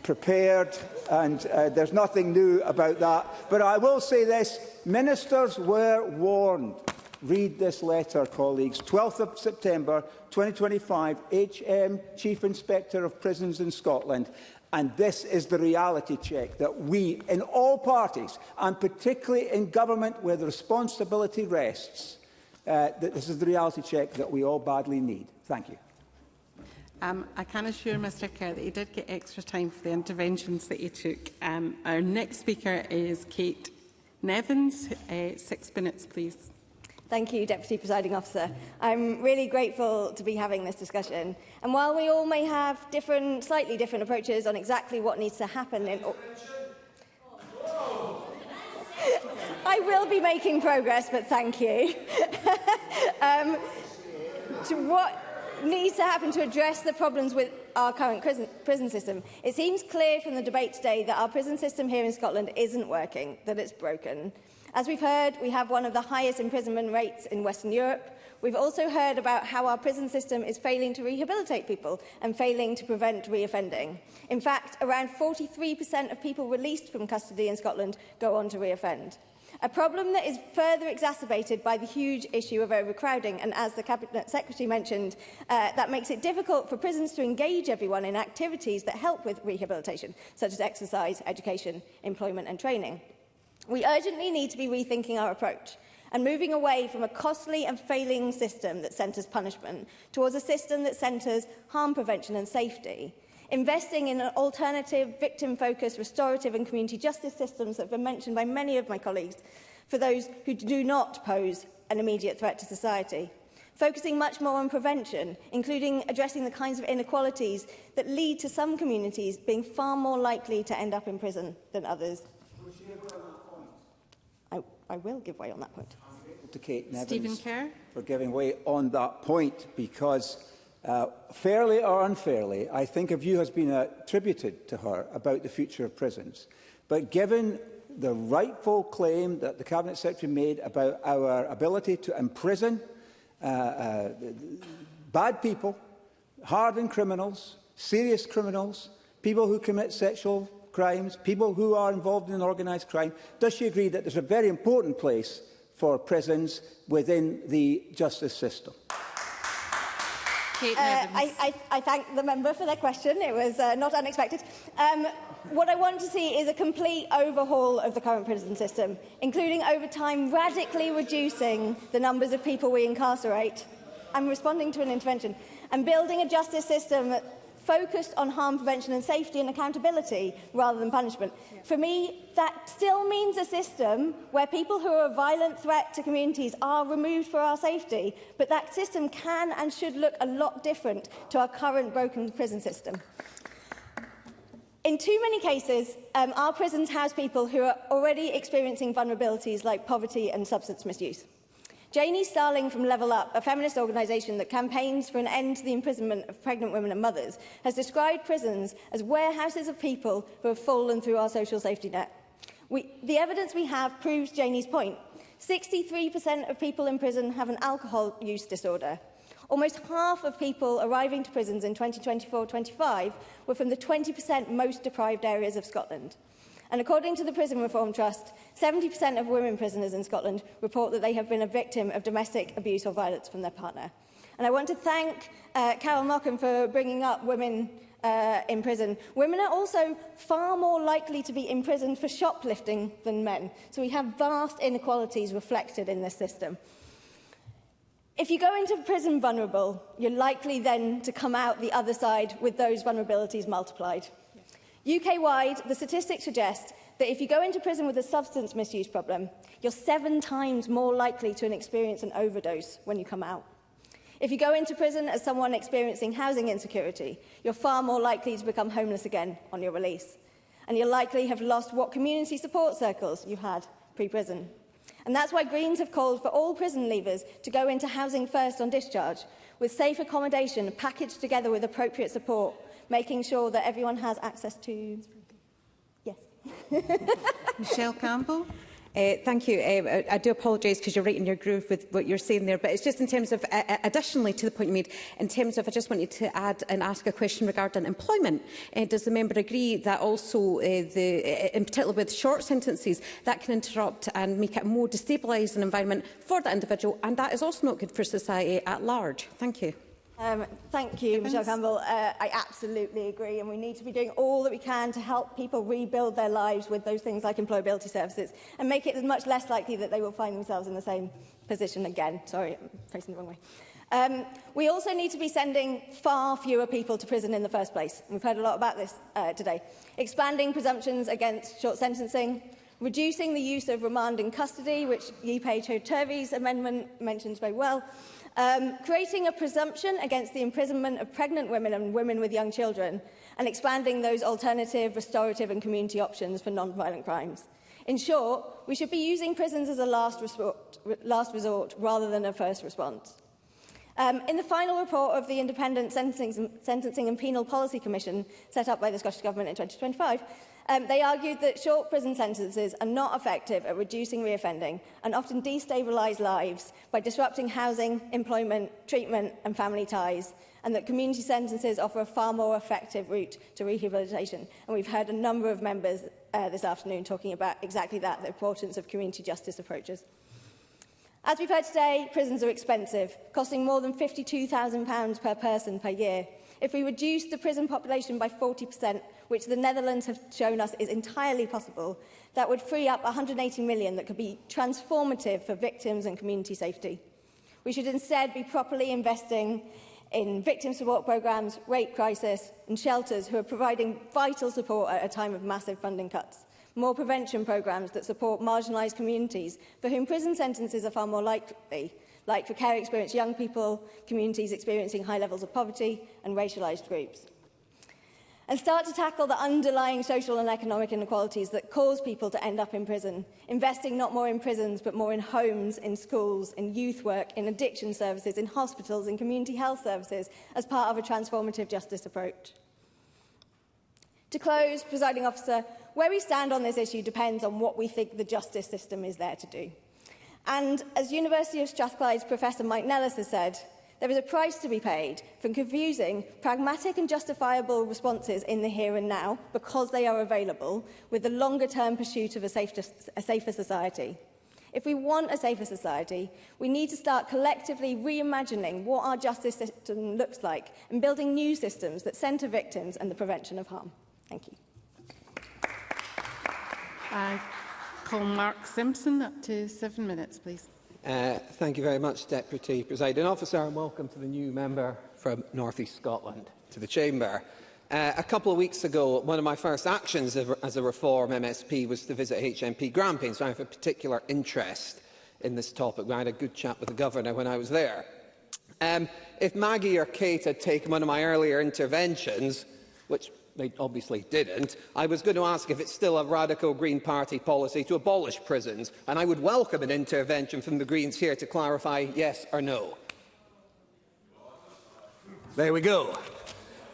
prepared, and there's nothing new about that. But I will say this: ministers were warned. Read this letter, colleagues. 12th of September 2025, HM Chief Inspector of Prisons in Scotland. And this is the reality check that we, in all parties, and particularly in government where the responsibility rests, that this is the reality check that we all badly need. Thank you. I can assure Mr Kerr that he did get extra time for the interventions that he took. Our next speaker is Kate Nevins. 6 minutes, please. Thank you, Deputy Presiding Officer. I'm really grateful to be having this discussion. And while we all may have slightly different approaches on exactly what needs to happen I will be making progress, but thank you. To what needs to happen to address the problems with our current prison system. It seems clear from the debate today that our prison system here in Scotland isn't working, that it's broken. As we've heard, we have one of the highest imprisonment rates in Western Europe. We've also heard about how our prison system is failing to rehabilitate people and failing to prevent reoffending. In fact, around 43% of people released from custody in Scotland go on to reoffend. A problem that is further exacerbated by the huge issue of overcrowding, and as the Cabinet Secretary mentioned, that makes it difficult for prisons to engage everyone in activities that help with rehabilitation, such as exercise, education, employment and training. We urgently need to be rethinking our approach and moving away from a costly and failing system that centres punishment towards a system that centres harm prevention and safety. Investing in an alternative, victim-focused, restorative and community justice systems that have been mentioned by many of my colleagues for those who do not pose an immediate threat to society. Focusing much more on prevention, including addressing the kinds of inequalities that lead to some communities being far more likely to end up in prison than others. I will give way on that point. to Kate Stephen Nevins Kerr. for giving way on that point, because fairly or unfairly, I think a view has been attributed to her about the future of prisons. But given the rightful claim that the Cabinet Secretary made about our ability to imprison bad people, hardened criminals, serious criminals, people who commit sexual crimes, people who are involved in organised crime, does she agree that there's a very important place for prisons within the justice system? I thank the member for their question. It was not unexpected. What I want to see is a complete overhaul of the current prison system, including over time radically reducing the numbers of people we incarcerate. I'm responding to an intervention. And building a justice system focused on harm prevention and safety and accountability rather than punishment. For me, that still means a system where people who are a violent threat to communities are removed for our safety, but that system can and should look a lot different to our current broken prison system. In too many cases, our prisons house people who are already experiencing vulnerabilities like poverty and substance misuse. Janie Starling from Level Up, a feminist organisation that campaigns for an end to the imprisonment of pregnant women and mothers, has described prisons as warehouses of people who have fallen through our social safety net. The evidence we have proves Janie's point. 63% of people in prison have an alcohol use disorder. Almost half of people arriving to prisons in 2024-25 were from the 20% most deprived areas of Scotland. And according to the Prison Reform Trust, 70% of women prisoners in Scotland report that they have been a victim of domestic abuse or violence from their partner. And I want to thank Carol Mockham for bringing up women in prison. Women are also far more likely to be imprisoned for shoplifting than men. So we have vast inequalities reflected in this system. If you go into prison vulnerable, you're likely then to come out the other side with those vulnerabilities multiplied. UK-wide, the statistics suggest that if you go into prison with a substance misuse problem, you're 7 times more likely to experience an overdose when you come out. If you go into prison as someone experiencing housing insecurity, you're far more likely to become homeless again on your release. And you'll likely have lost what community support circles you had pre-prison. And that's why Greens have called for all prison leavers to go into housing first on discharge, with safe accommodation packaged together with appropriate support, making sure that everyone has access to... Yes. Michelle Campbell. Thank you. I do apologise because you're right in your groove with what you're saying there, but it's just in terms of, additionally to the point you made, in terms of, I just wanted to add and ask a question regarding employment. Does the member agree that also, in particular with short sentences, that can interrupt and make it a more destabilising environment for the individual, and that is also not good for society at large? Thank you. Thank you, Michelle Campbell. I absolutely agree, and we need to be doing all that we can to help people rebuild their lives with those things like employability services and make it much less likely that they will find themselves in the same position again. Sorry, I'm facing the wrong way. We also need to be sending far fewer people to prison in the first place. We've heard a lot about this today. Expanding presumptions against short sentencing, reducing the use of remand in custody, which Yipe Cho-Turvey's amendment mentions very well, creating a presumption against the imprisonment of pregnant women and women with young children, and expanding those alternative, restorative and community options for non-violent crimes. In short, we should be using prisons as a last resort rather than a first response. In the final report of the Independent Sentencing and Penal Policy Commission set up by the Scottish Government in 2025, they argued that short prison sentences are not effective at reducing reoffending and often destabilise lives by disrupting housing, employment, treatment and family ties, and that community sentences offer a far more effective route to rehabilitation. And we've heard a number of members this afternoon talking about exactly that, the importance of community justice approaches. As we've heard today, prisons are expensive, costing more than £52,000 per person per year. If we reduce the prison population by 40%, which the Netherlands have shown us is entirely possible, that would free up £180 million that could be transformative for victims and community safety. We should instead be properly investing in victim support programmes, rape crisis and shelters who are providing vital support at a time of massive funding cuts. More prevention programmes that support marginalised communities for whom prison sentences are far more likely, like for care experienced young people, communities experiencing high levels of poverty and racialised groups. and start to tackle the underlying social and economic inequalities that cause people to end up in prison, investing not more in prisons but more in homes, in schools, in youth work, in addiction services, in hospitals, in community health services as part of a transformative justice approach. To close, Presiding Officer, where we stand on this issue depends on what we think the justice system is there to do. And as University of Strathclyde's Professor Mike Nellis has said, there is a price to be paid for confusing pragmatic and justifiable responses in the here and now, because they are available, with the longer-term pursuit of a safer society. If we want a safer society, we need to start collectively reimagining what our justice system looks like and building new systems that centre victims and the prevention of harm. Thank you. I call Mark Simpson, up to 7 minutes, please. Thank you very much, Deputy Presiding Officer, and welcome to the new member from North East Scotland to the Chamber. A couple of weeks ago, one of my first actions as a Reform MSP was to visit HMP Grampians, so I have a particular interest in this topic. I had a good chat with the Governor when I was there. If Maggie or Kate had taken one of my earlier interventions, which they obviously didn't, I was going to ask if it's still a radical Green Party policy to abolish prisons, and I would welcome an intervention from the Greens here to clarify yes or no. There we go.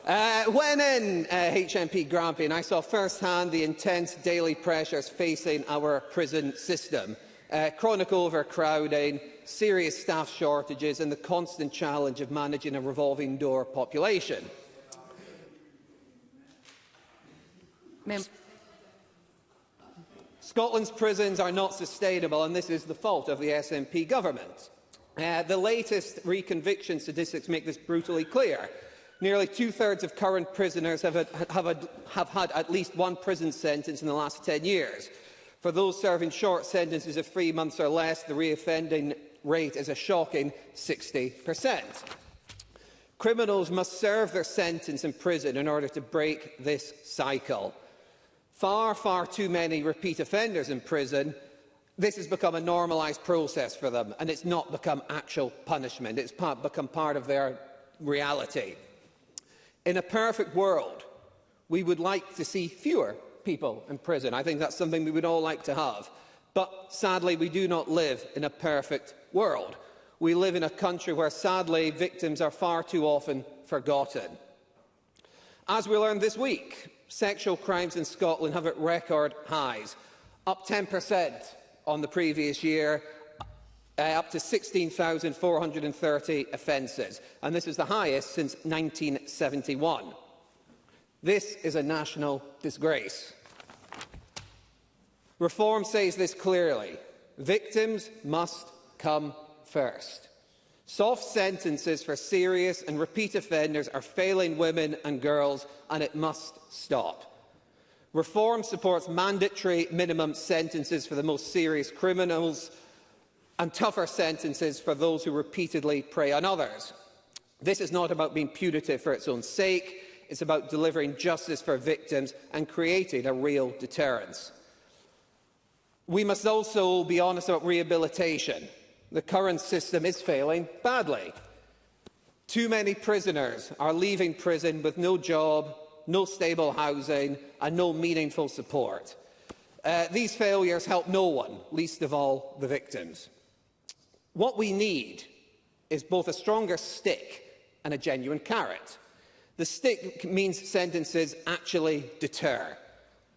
When in HMP Grampian, I saw firsthand the intense daily pressures facing our prison system. Chronic overcrowding, serious staff shortages and the constant challenge of managing a revolving door population. Scotland's prisons are not sustainable, and this is the fault of the SNP government. The latest reconviction statistics make this brutally clear. Nearly two-thirds of current prisoners have had at least one prison sentence in the last 10 years. For those serving short sentences of 3 months or less, the reoffending rate is a shocking 60%. Criminals must serve their sentence in prison in order to break this cycle. Far, far too many repeat offenders in prison. This has become a normalised process for them, and it's not become actual punishment. It's become part of their reality. In a perfect world, we would like to see fewer people in prison. I think that's something we would all like to have. But sadly, we do not live in a perfect world. We live in a country where, sadly, victims are far too often forgotten. As we learned this week, sexual crimes in Scotland have at record highs, up 10% on the previous year, up to 16,430 offences, and this is the highest since 1971. This is a national disgrace. Reform says this clearly: victims must come first. Soft sentences for serious and repeat offenders are failing women and girls, and it must stop. Reform supports mandatory minimum sentences for the most serious criminals and tougher sentences for those who repeatedly prey on others. This is not about being punitive for its own sake. It's about delivering justice for victims and creating a real deterrence. We must also be honest about rehabilitation. The current system is failing badly. Too many prisoners are leaving prison with no job, no stable housing and no meaningful support. These failures help no one, least of all the victims. What we need is both a stronger stick and a genuine carrot. The stick means sentences actually deter.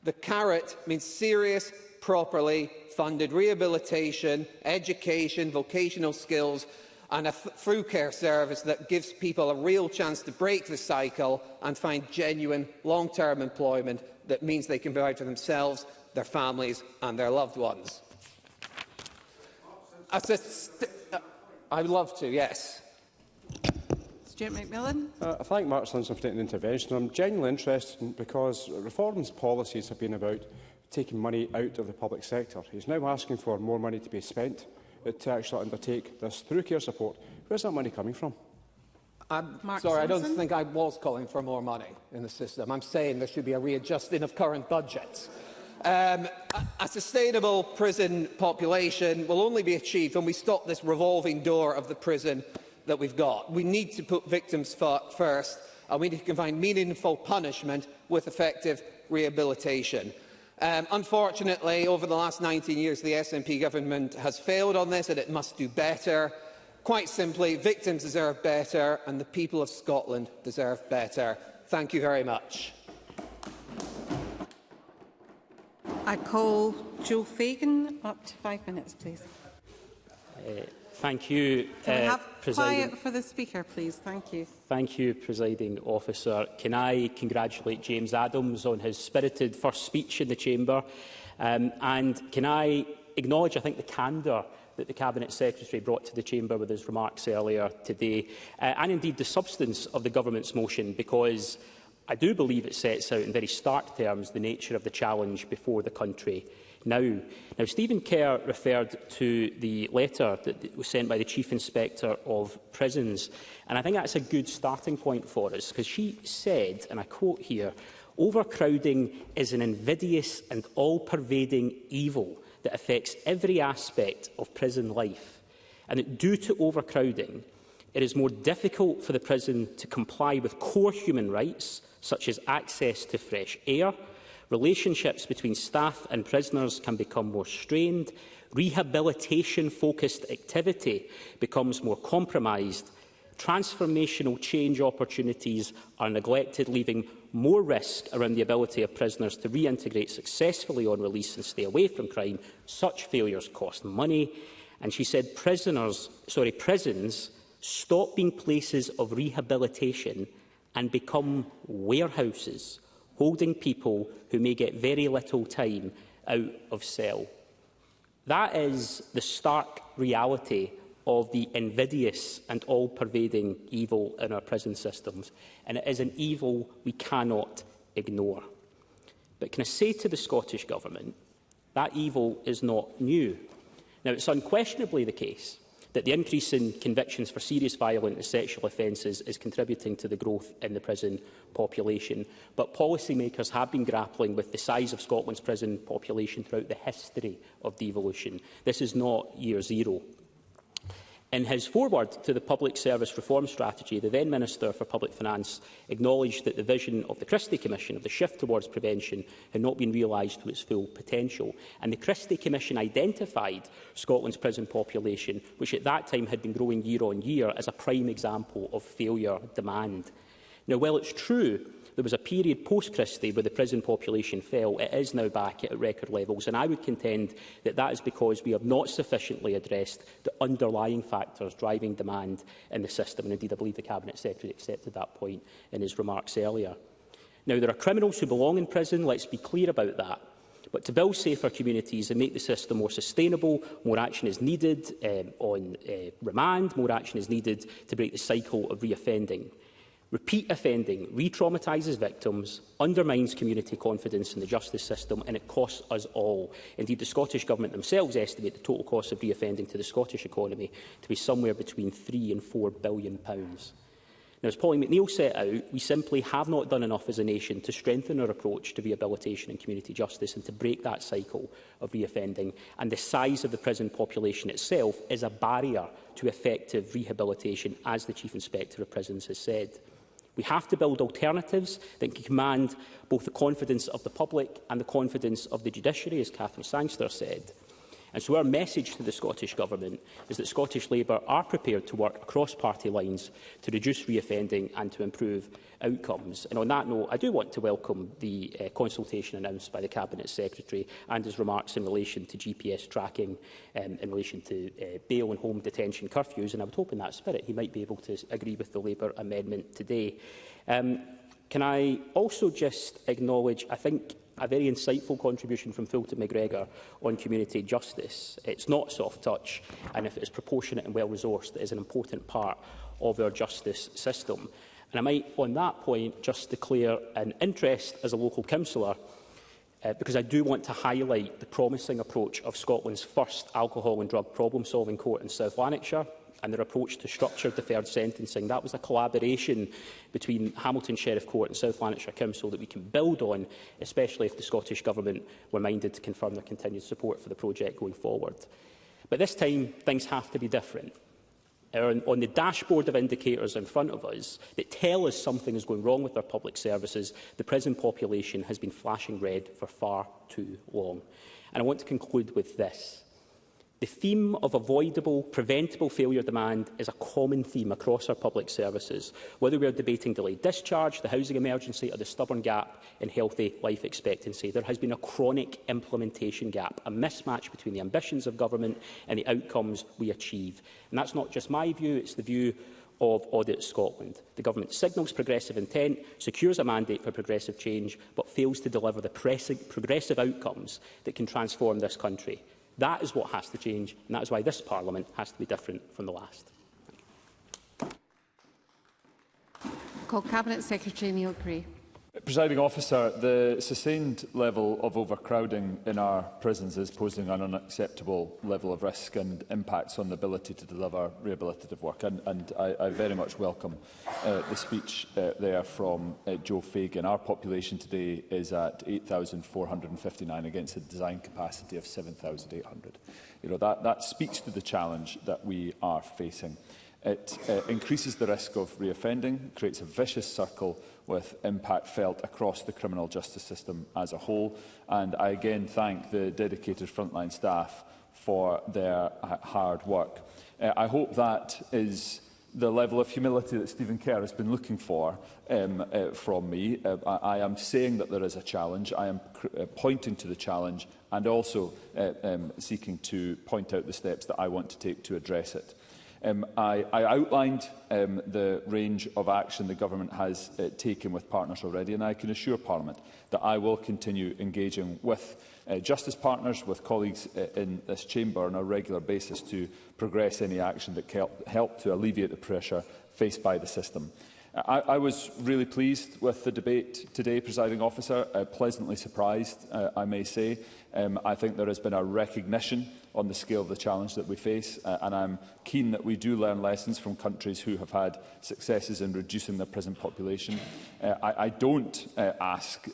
The carrot means serious, properly funded rehabilitation, education, vocational skills and a through care service that gives people a real chance to break the cycle and find genuine long-term employment that means they can provide for themselves, their families and their loved ones. I would love to, yes. Stuart McMillan. I thank Mark Simpson for taking the intervention. I'm genuinely interested because Reform's policies have been about taking money out of the public sector. He's now asking for more money to be spent to actually undertake this through care support. Where's that money coming from? I'm sorry, I don't think I was calling for more money in the system. I'm saying there should be a readjusting of current budgets. A sustainable prison population will only be achieved when we stop this revolving door of the prison that we've got. We need to put victims first, and we need to combine meaningful punishment with effective rehabilitation. Unfortunately, over the last 19 years, the SNP government has failed on this, and it must do better. Quite simply, victims deserve better, and the people of Scotland deserve better. Thank you very much. I call Joe Fagan. Up to 5 minutes, please. Thank you, Can we have Presiding. quiet for the Speaker, please? Thank you. Thank you, Presiding Officer. Can I congratulate James Adams on his spirited first speech in the Chamber? And can I acknowledge, I think, the candour that the Cabinet Secretary brought to the Chamber with his remarks earlier today, and indeed the substance of the Government's motion, because I do believe it sets out in very stark terms the nature of the challenge before the country now. Stephen Kerr referred to the letter that was sent by the Chief Inspector of Prisons, and I think that's a good starting point for us, because she said, and I quote here, "Overcrowding is an invidious and all-pervading evil that affects every aspect of prison life, and that due to overcrowding, it is more difficult for the prison to comply with core human rights, such as access to fresh air. Relationships between staff and prisoners can become more strained. Rehabilitation-focused activity becomes more compromised. Transformational change opportunities are neglected, leaving more risk around the ability of prisoners to reintegrate successfully on release and stay away from crime. Such failures cost money." And she said prisons stop being places of rehabilitation and become warehouses, holding people who may get very little time out of cell. That is the stark reality of the invidious and all-pervading evil in our prison systems, and it is an evil we cannot ignore. But can I say to the Scottish Government, that evil is not new. Now, it's unquestionably the case that the increase in convictions for serious violent and sexual offences is contributing to the growth in the prison population. But policymakers have been grappling with the size of Scotland's prison population throughout the history of devolution. This is not year zero. In his foreword to the Public Service Reform Strategy, the then Minister for Public Finance acknowledged that the vision of the Christie Commission of the shift towards prevention had not been realised to its full potential. And the Christie Commission identified Scotland's prison population, which at that time had been growing year on year, as a prime example of failure demand. Now, while it's true there was a period post-Christie where the prison population fell, it is now back at record levels, and I would contend that that is because we have not sufficiently addressed the underlying factors driving demand in the system, and indeed I believe the Cabinet Secretary accepted that point in his remarks earlier. Now, there are criminals who belong in prison, let's be clear about that. But to build safer communities and make the system more sustainable, more action is needed on remand, more action is needed to break the cycle of reoffending. Repeat offending re-traumatises victims, undermines community confidence in the justice system, and it costs us all. Indeed, the Scottish Government themselves estimate the total cost of re-offending to the Scottish economy to be somewhere between £3 and £4 billion. Now, as Polly McNeill set out, we simply have not done enough as a nation to strengthen our approach to rehabilitation and community justice and to break that cycle of re-offending. And the size of the prison population itself is a barrier to effective rehabilitation, as the Chief Inspector of Prisons has said. We have to build alternatives that can command both the confidence of the public and the confidence of the judiciary, as Catherine Sangster said. And so our message to the Scottish Government is that Scottish Labour are prepared to work across party lines to reduce reoffending and to improve outcomes. And on that note, I do want to welcome the consultation announced by the Cabinet Secretary and his remarks in relation to GPS tracking in relation to bail and home detention curfews. And I would hope in that spirit he might be able to agree with the Labour amendment today. Can I also just acknowledge, I think, a very insightful contribution from Fulton McGregor on community justice. It's not soft touch, and if it is proportionate and well-resourced, it is an important part of our justice system. And I might, on that point, just declare an interest as a local councillor, because I do want to highlight the promising approach of Scotland's first alcohol and drug problem-solving court in South Lanarkshire, and their approach to structured deferred sentencing. That was a collaboration between Hamilton Sheriff Court and South Lanarkshire Council that we can build on, especially if the Scottish Government were minded to confirm their continued support for the project going forward. But this time, things have to be different. on the dashboard of indicators in front of us that tell us something is going wrong with our public services, the prison population has been flashing red for far too long. And I want to conclude with this. The theme of avoidable, preventable failure demand is a common theme across our public services, whether we are debating delayed discharge, the housing emergency or the stubborn gap in healthy life expectancy. There has been a chronic implementation gap, a mismatch between the ambitions of government and the outcomes we achieve. And that's not just my view, it's the view of Audit Scotland. The government signals progressive intent, secures a mandate for progressive change, but fails to deliver the progressive outcomes that can transform this country. That is what has to change, and that is why this Parliament has to be different from the last. Call Cabinet Secretary Neil Gray. Presiding Officer, the sustained level of overcrowding in our prisons is posing an unacceptable level of risk and impacts on the ability to deliver rehabilitative work. And I very much welcome the speech there from Joe Fagan. Our population today is at 8,459 against a design capacity of 7,800. That speaks to the challenge that we are facing. It increases the risk of reoffending, creates a vicious circle with impact felt across the criminal justice system as a whole. And I again thank the dedicated frontline staff for their hard work. I hope that is the level of humility that Stephen Kerr has been looking for from me. I am saying that there is a challenge. I am pointing to the challenge and also seeking to point out the steps that I want to take to address it. I outlined the range of action the Government has taken with partners already, and I can assure Parliament that I will continue engaging with justice partners, with colleagues in this chamber on a regular basis to progress any action that can help to alleviate the pressure faced by the system. I was really pleased with the debate today, Presiding Officer, pleasantly surprised, I may say. I think there has been a recognition on the scale of the challenge that we face, and I'm keen that we do learn lessons from countries who have had successes in reducing their prison population. I don't ask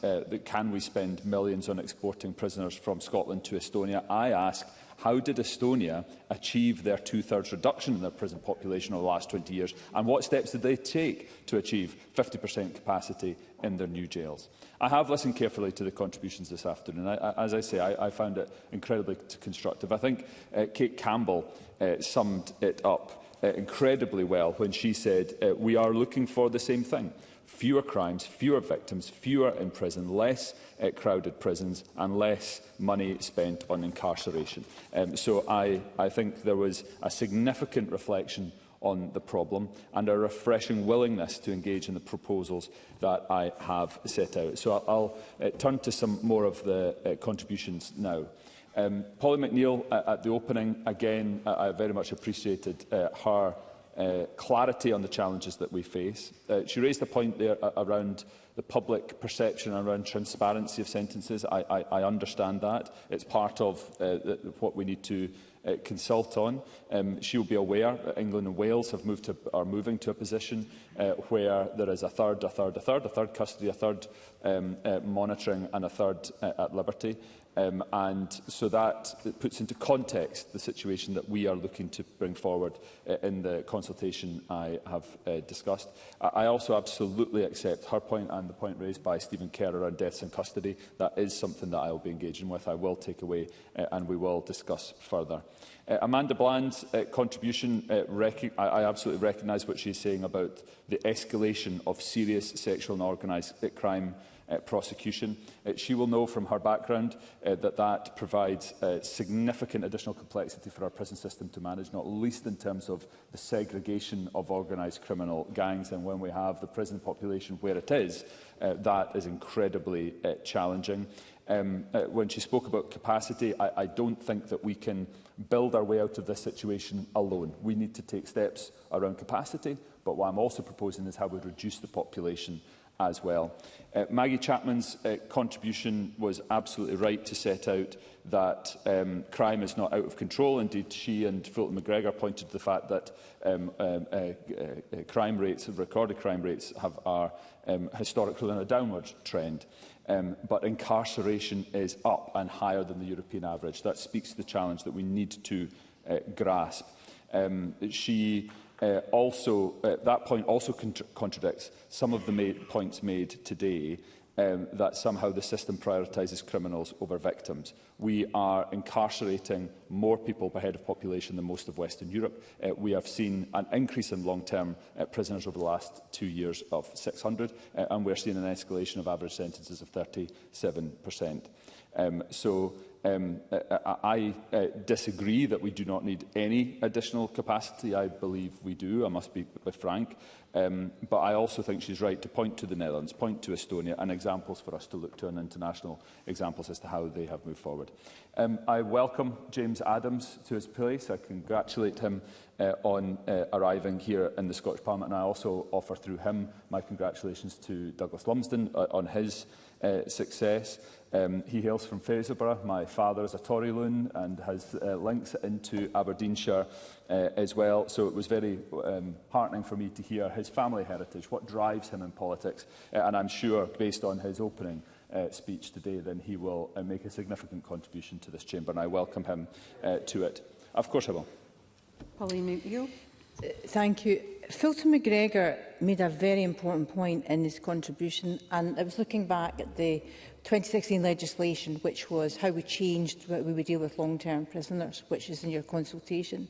can we spend millions on exporting prisoners from Scotland to Estonia. I ask, how did Estonia achieve their two-thirds reduction in their prison population over the last 20 years? And what steps did they take to achieve 50% capacity in their new jails? I have listened carefully to the contributions this afternoon. As I say, I found it incredibly constructive. I think Kate Campbell summed it up incredibly well when she said, we are looking for the same thing. Fewer crimes, fewer victims, fewer in prison, less crowded prisons and less money spent on incarceration. So I think there was a significant reflection on the problem and a refreshing willingness to engage in the proposals that I have set out. So I'll turn to some more of the contributions now. Polly McNeill, at the opening, again, I very much appreciated her clarity on the challenges that we face. She raised a point there around the public perception around transparency of sentences. I understand that. It's part of what we need to consult on. She will be aware that England and Wales are moving to a position where there is a third custody, a third monitoring and a third at liberty. And so that puts into context the situation that we are looking to bring forward in the consultation I have discussed. I also absolutely accept her point and the point raised by Stephen Kerr around deaths in custody. That is something that I will be engaging with. I will take away and we will discuss further. Amanda Bland's contribution, I absolutely recognise what she's saying about the escalation of serious sexual and organised crime prosecution. She will know from her background that provides significant additional complexity for our prison system to manage, not least in terms of the segregation of organised criminal gangs. And when we have the prison population where it is, that is incredibly challenging. When she spoke about capacity, I don't think that we can build our way out of this situation alone. We need to take steps around capacity, but what I'm also proposing is how we reduce the population as well. Maggie Chapman's contribution was absolutely right to set out that crime is not out of control. Indeed, she and Fulton McGregor pointed to the fact that crime rates, recorded crime rates, are historically on a downward trend. But incarceration is up and higher than the European average. That speaks to the challenge that we need to grasp. She that point also contradicts some of the points made today that somehow the system prioritises criminals over victims. We are incarcerating more people per head of population than most of Western Europe. We have seen an increase in long-term prisoners over the last 2 years of 600, and we're seeing an escalation of average sentences of 37%. I disagree that we do not need any additional capacity. I believe we do, I must be frank. But I also think she's right to point to the Netherlands, point to Estonia, and examples for us to look to, and international examples as to how they have moved forward. I welcome James Adams to his place. I congratulate him on arriving here in the Scottish Parliament, and I also offer through him my congratulations to Douglas Lumsden on his success. He hails from Fraserburgh. My father is a Tory loon and has links into Aberdeenshire as well. So it was very heartening for me to hear his family heritage, what drives him in politics. And I'm sure, based on his opening speech today, then he will make a significant contribution to this chamber, and I welcome him to it. Of course I will. Pauline McNeill. Thank you. Fulton McGregor made a very important point in his contribution, and I was looking back at the 2016 legislation, which was how we changed what we would deal with long-term prisoners, which is in your consultation.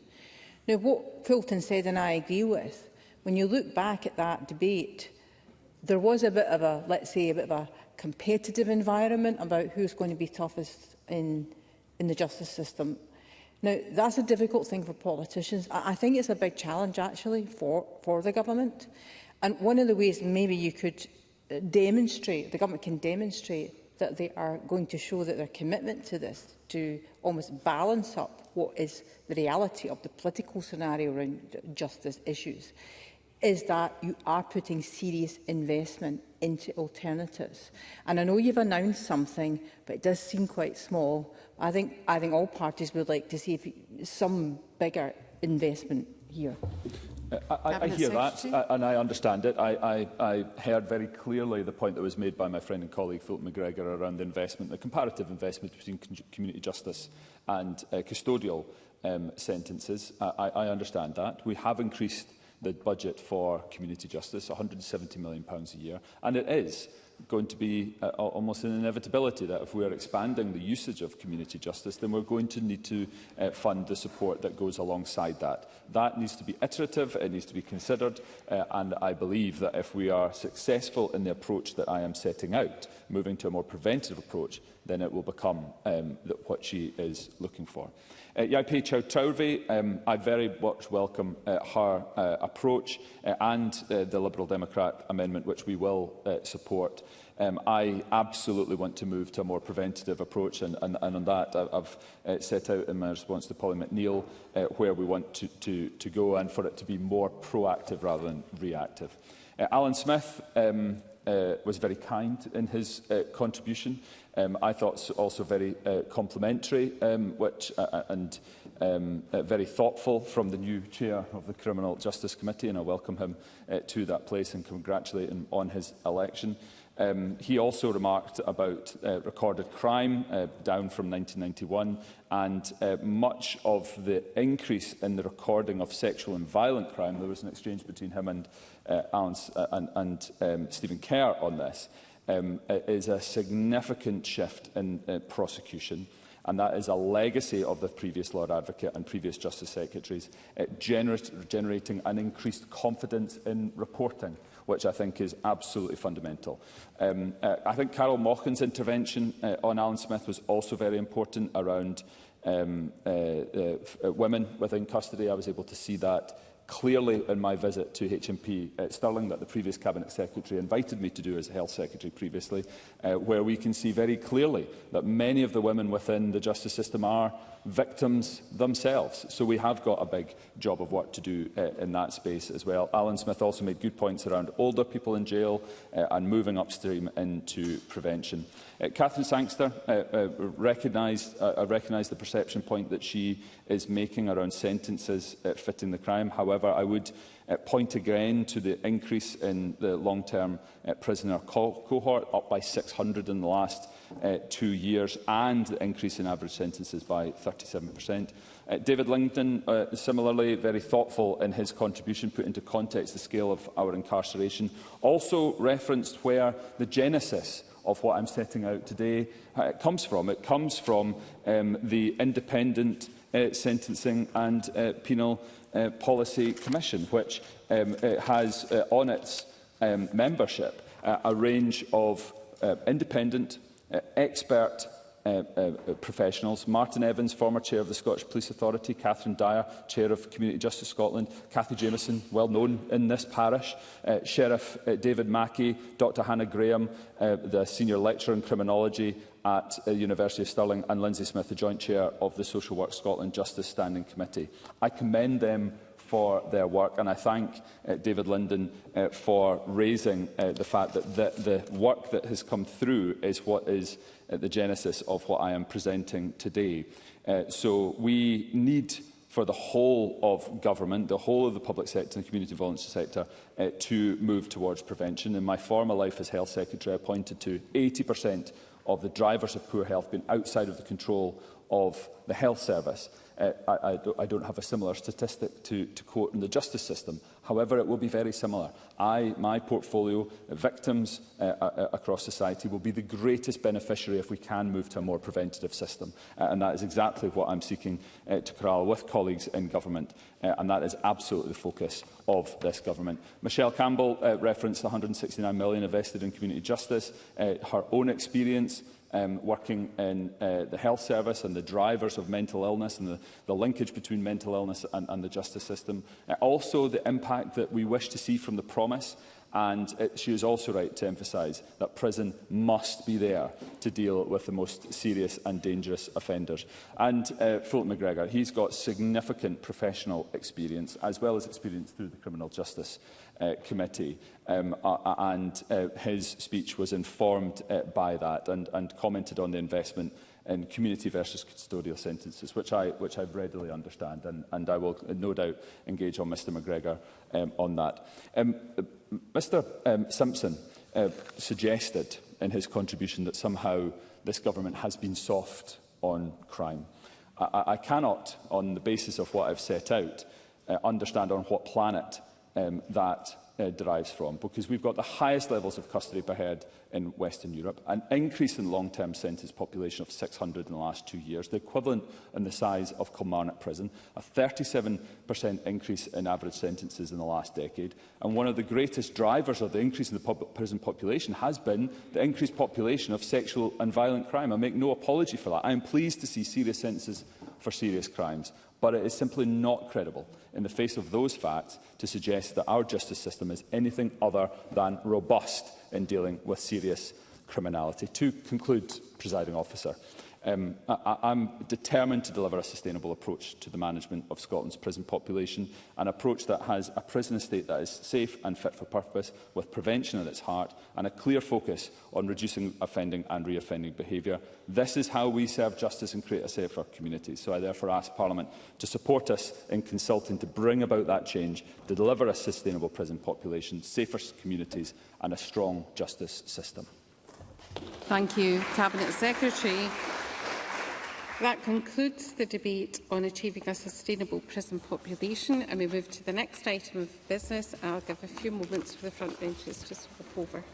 Now, what Fulton said, and I agree with, when you look back at that debate, there was a bit of a, let's say, a bit of a competitive environment about who's going to be toughest in the justice system. Now, that's a difficult thing for politicians. I think it's a big challenge, actually, for the government. And one of the ways maybe you could demonstrate, the government can demonstrate that they are going to show that their commitment to this, to almost balance up what is the reality of the political scenario around justice issues, is that you are putting serious investment into alternatives. And I know you've announced something, but it does seem quite small. I think all parties would like to see some bigger investment here. I hear that, and I understand it. I heard very clearly the point that was made by my friend and colleague Fulton McGregor around the investment, the comparative investment between community justice and custodial sentences. I understand that. We have increased the budget for community justice, £170 million a year, and it is going to be almost an inevitability that if we are expanding the usage of community justice, then we're going to need to fund the support that goes alongside that. That needs to be iterative, it needs to be considered, and I believe that if we are successful in the approach that I am setting out, moving to a more preventative approach, then it will become what she is looking for. Yaipe Chowdhury, I very much welcome her approach and the Liberal Democrat amendment, which we will support. I absolutely want to move to a more preventative approach, and on that I've set out in my response to Pauline McNeill where we want to go, and for it to be more proactive rather than reactive. Alan Smith was very kind in his contribution. I thought also very complimentary and very thoughtful from the new chair of the Criminal Justice Committee, and I welcome him to that place and congratulate him on his election. He also remarked about recorded crime, down from 1991, and much of the increase in the recording of sexual and violent crime. There was an exchange between him and Stephen Kerr on this. Is a significant shift in prosecution, and that is a legacy of the previous Lord Advocate and previous Justice Secretaries, generating an increased confidence in reporting, which I think is absolutely fundamental. I think Carol Mochan's intervention on Alan Smith was also very important around women within custody. I was able to see that clearly in my visit to HMP Stirling that the previous Cabinet Secretary invited me to do as Health Secretary previously, where we can see very clearly that many of the women within the justice system are victims themselves. So we have got a big job of work to do in that space as well. Alan Smith also made good points around older people in jail and moving upstream into prevention. Catherine Sangster recognised the perception point that she is making around sentences fitting the crime. However, However, I would point again to the increase in the long-term prisoner cohort, up by 600 in the last 2 years, and the increase in average sentences by 37%. David Langdon, similarly, very thoughtful in his contribution, put into context the scale of our incarceration, also referenced where the genesis of what I'm setting out today comes from. It comes from the Independent Sentencing and Penal Policy Commission, which has on its membership a range of independent, expert professionals. Martin Evans, former Chair of the Scottish Police Authority, Catherine Dyer, Chair of Community Justice Scotland, Cathy Jameson, well known in this parish, Sheriff David Mackey, Dr Hannah Graham, the Senior Lecturer in Criminology at the University of Stirling, and Lindsay Smith, the Joint Chair of the Social Work Scotland Justice Standing Committee. I commend them for their work, and I thank David Linden for raising the fact that the work that has come through is what is the genesis of what I am presenting today. So we need for the whole of government, the whole of the public sector and community voluntary sector to move towards prevention. In my former life as Health Secretary, I pointed to 80% of the drivers of poor health being outside of the control of the health service. I don't have a similar statistic to quote in the justice system. However, it will be very similar. My portfolio, victims across society, will be the greatest beneficiary if we can move to a more preventative system. And that is exactly what I'm seeking to corral with colleagues in government. And that is absolutely the focus of this government. Michelle Campbell referenced the £169 million invested in community justice. Her own experience working in the health service and the drivers of mental illness and the linkage between mental illness and the justice system. Also the impact that we wish to see from the promise. And she is also right to emphasise that prison must be there to deal with the most serious and dangerous offenders. And Philip McGregor, he's got significant professional experience, as well as experience through the Criminal Justice Committee. And his speech was informed by that and commented on the investment in community versus custodial sentences, which I readily understand, and I will no doubt engage on Mr McGregor on that. Mr Simpson suggested in his contribution that somehow this government has been soft on crime. I cannot, on the basis of what I've set out, understand on what planet that derives from, because we've got the highest levels of custody per head in Western Europe, an increase in long-term sentence population of 600 in the last 2 years, the equivalent in the size of Kilmarnock Prison, a 37% increase in average sentences in the last decade, and one of the greatest drivers of the increase in the prison population has been the increased population of sexual and violent crime. I make no apology for that. I am pleased to see serious sentences for serious crimes, but it is simply not credible in the face of those facts to suggest that our justice system is anything other than robust in dealing with serious criminality. To conclude, Presiding Officer, I'm determined to deliver a sustainable approach to the management of Scotland's prison population, an approach that has a prison estate that is safe and fit for purpose, with prevention at its heart and a clear focus on reducing offending and re-offending behaviour. This is how we serve justice and create a safer community. So I therefore ask Parliament to support us in consulting to bring about that change, to deliver a sustainable prison population, safer communities and a strong justice system. Thank you, Cabinet Secretary. That concludes the debate on achieving a sustainable prison population, and we move to the next item of business. I'll give a few moments for the front benches to swap over.